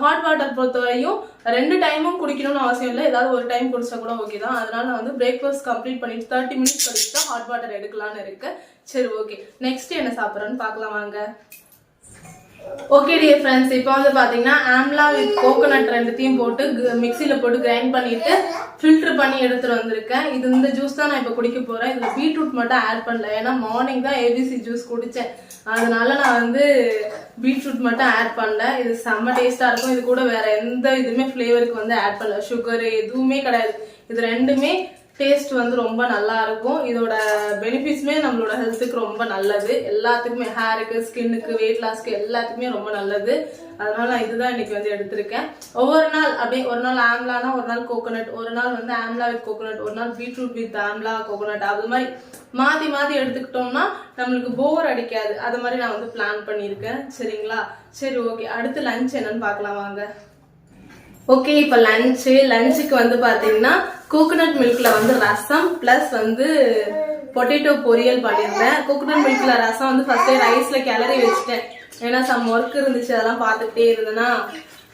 ஹாட் வாட்டர் பொறுத்தவரையும் 2 டைமும் குடிக்கணும்னு அவசியம் இல்லை, ஏதாவது ஒரு டைம் குடிச்சா கூட ஓகே தான். அதனால நான் வந்து பிரேக்ஃபாஸ்ட் கம்ப்ளீட் பண்ணிட்டு 30 மினிட்ஸ் கழிச்சு தான் ஹாட் வாட்டர் எடுக்கலாம்னு இருக்கு. சரி ஓகே, நெக்ஸ்ட் என்ன சாப்பிட்றேன்னு பார்க்கலாம் வாங்க. ஓகே டியர் ஃப்ரெண்ட்ஸ், இப்போ வந்து பாத்தீங்கன்னா ஆம்லா வித் கோகோனட் 2த்தையும் போட்டு மிக்சியில போட்டு கிரைண்ட் பண்ணிட்டு ஃபில்டர் பண்ணி எடுத்துட்டு வந்திருக்கேன். இந்த ஜூஸ் தான் நான் இப்போ குடிக்க போறேன். இதுல பீட்ரூட் மட்டும் ஆட் பண்ணல, ஏன்னா மார்னிங் தான் ஏபிசி ஜூஸ் குடிச்சேன். அதனால நான் வந்து பீட்ரூட் மட்டும் ஆட் பண்ணல. இது செம்ம டேஸ்டா இருக்கும். இது கூட வேற எந்த இதுவுமே ஃபிளேவருக்கு வந்து ஆட் பண்ணல, சுகர் எதுவுமே கிடையாது. இது 2மே டேஸ்ட் வந்து ரொம்ப நல்லா இருக்கும். இதோட பெனிஃபிட்ஸ்மே நம்மளோட ஹெல்த்துக்கு ரொம்ப நல்லது. எல்லாத்துக்குமே ஹேருக்கு, ஸ்கின்னுக்கு, வெயிட் லாஸ்க்கு எல்லாத்துக்குமே ரொம்ப நல்லது. அதனால நான் இதுதான் இன்னைக்கு வந்து எடுத்திருக்கேன். ஒவ்வொரு நாள் அப்படியே, ஒரு நாள் ஆம்லானா, ஒரு நாள் கோகோனட், ஒரு நாள் வந்து ஆம்லா வித் கோகோனட், ஒரு நாள் பீட்ரூட் வித் ஆம்லா கோகோனட், அது மாதிரி மாத்தி மாத்தி எடுத்துக்கிட்டோம்னா நம்மளுக்கு போர் அடிக்காது. அது மாதிரி நான் வந்து பிளான் பண்ணியிருக்கேன். சரிங்களா? சரி ஓகே, அடுத்து லஞ்ச் என்னன்னு பார்க்கலாம் வாங்க. ஓகே, இப்போ லஞ்சுக்கு வந்து பாத்தீங்கன்னா கோகோனட் மில்க்ல வந்து ரசம் பிளஸ் வந்து பொட்டேட்டோ பொரியல் பண்ணியிருந்தேன். கோகோனட் மில்க்ல ரசம் வந்து ஃபர்ஸ்டே ரைஸ்ல கிளறி வச்சுட்டேன், ஏன்னா சம் ஒர்க் இருந்துச்சு அதெல்லாம் பார்த்துக்கிட்டே இருந்தேன்னா.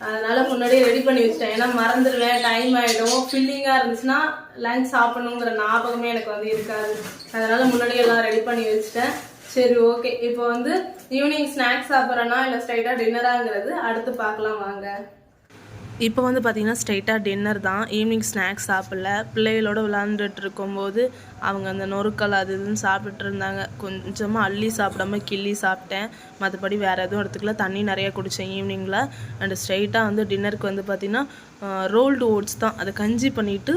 அதனால முன்னாடியே ரெடி பண்ணி வச்சுட்டேன், ஏன்னா மறந்துடுவேன், டைம் ஆயிடும். ஃபில்லிங்கா இருந்துச்சுன்னா லஞ்ச் சாப்பிடணுங்கிற ஞாபகமே எனக்கு வந்து இருக்காது. அதனால முன்னாடியே எல்லாம் ரெடி பண்ணி வச்சுட்டேன். சரி ஓகே, இப்போ வந்து ஈவினிங் ஸ்நாக்ஸ் சாப்பிட்றேன்னா இல்லை ஸ்ட்ரைட்டா டின்னராங்கிறது அடுத்து பார்க்கலாம் வாங்க. இப்போ வந்து பார்த்திங்கன்னா ஸ்ட்ரைட்டாக டின்னர் தான். ஈவினிங் ஸ்நாக்ஸ் சாப்பிடல. பிள்ளைகளோட விளாண்டுட்டு இருக்கும்போது அவங்க அந்த நொறுக்கல் அது இதுன்னு சாப்பிட்டுட்டு இருந்தாங்க. கொஞ்சமாக அள்ளி சாப்பிடாம கிள்ளி சாப்பிட்டேன். மற்றபடி வேறு எதுவும் எடுத்துக்கல. தண்ணி நிறையா குடித்தேன் ஈவினிங்கில். அண்டு ஸ்ட்ரைட்டாக வந்து டின்னருக்கு வந்து பார்த்திங்கன்னா ரோல்டு ஓட்ஸ் தான். அதை கஞ்சி பண்ணிவிட்டு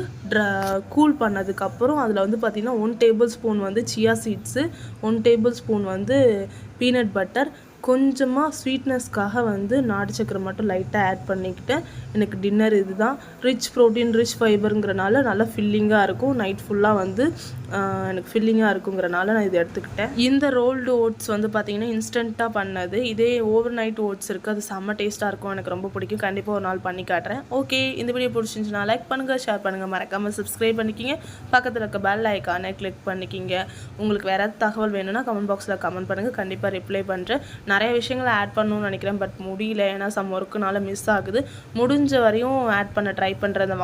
கூல் பண்ணதுக்கப்புறம் அதில் வந்து பார்த்திங்கன்னா 1 டேபிள் ஸ்பூன் வந்து சியா சீட்ஸு, 1 டேபிள் ஸ்பூன் வந்து பீனட் பட்டர், கொஞ்சமாக ஸ்வீட்னஸ்க்காக வந்து நாட்டு சக்கரை மட்டும் லைட்டாக ஆட் பண்ணிக்கிட்டேன். எனக்கு டின்னர் இதுதான். ரிச் ப்ரோட்டீன் ரிச் ஃபைபருங்கிறனால நல்லா ஃபில்லிங்காக இருக்கும். நைட் ஃபுல்லாக வந்து எனக்கு ஃபில்லிங்காக இருக்குங்கிறனால நான் இதை எடுத்துக்கிட்டேன். இந்த ரோல்டு ஓட்ஸ் வந்து பார்த்திங்கன்னா இன்ஸ்டண்ட்டாக பண்ணது. இதே ஓவர் நைட் ஓட்ஸ் இருக்குது, அது செம்ம டேஸ்ட்டாக இருக்கும். எனக்கு ரொம்ப பிடிக்கும். கண்டிப்பாக ஒரு நாள் பண்ணி காட்டுறேன். ஓகே, இந்த வீடியோ பிடிச்சிருந்துச்சுன்னா லைக் பண்ணுங்கள், ஷேர் பண்ணுங்கள், மறக்காமல் சப்ஸ்கிரைப் பண்ணிக்கிங்க. பக்கத்தில் இருக்க பெல் ஐக்கானை கிளிக் பண்ணிக்கிங்க. உங்களுக்கு வேறு ஏதாவது தகவல் வேணும்னா கமெண்ட் பாக்ஸில் கமெண்ட் பண்ணுங்கள். கண்டிப்பாக ரிப்ளை பண்ணுறேன். நிறைய விஷயங்களை ஆட் பண்ணணும்னு நினைக்கிறேன், பட் முடியல. ஏன்னா சம் ஒர்க்குனால மிஸ் ஆகுது. முடிஞ்ச வரையும் ஆட் பண்ண ட்ரை பண்ணுறேன். அந்த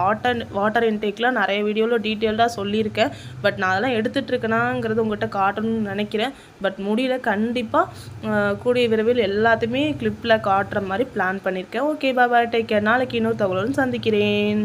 வாட்டர் இன்டேக்லாம் நிறைய வீடியோவில் டீட்டெயில்டாக சொல்லியிருக்கேன். பட் நான் அதெல்லாம் எடுத்துகிட்டு இருக்கேனாங்கிறது உங்கள்கிட்ட காட்டணும்னு நினைக்கிறேன். பட் முடியல. கண்டிப்பாக கூடிய விரைவில் எல்லாத்தையுமே கிளிப்பில் காட்டுற மாதிரி பிளான் பண்ணியிருக்கேன். ஓகே, பாய், டேக் கேர். நாளைக்கு இன்னொரு தகவலுடன் சந்திக்கிறேன்.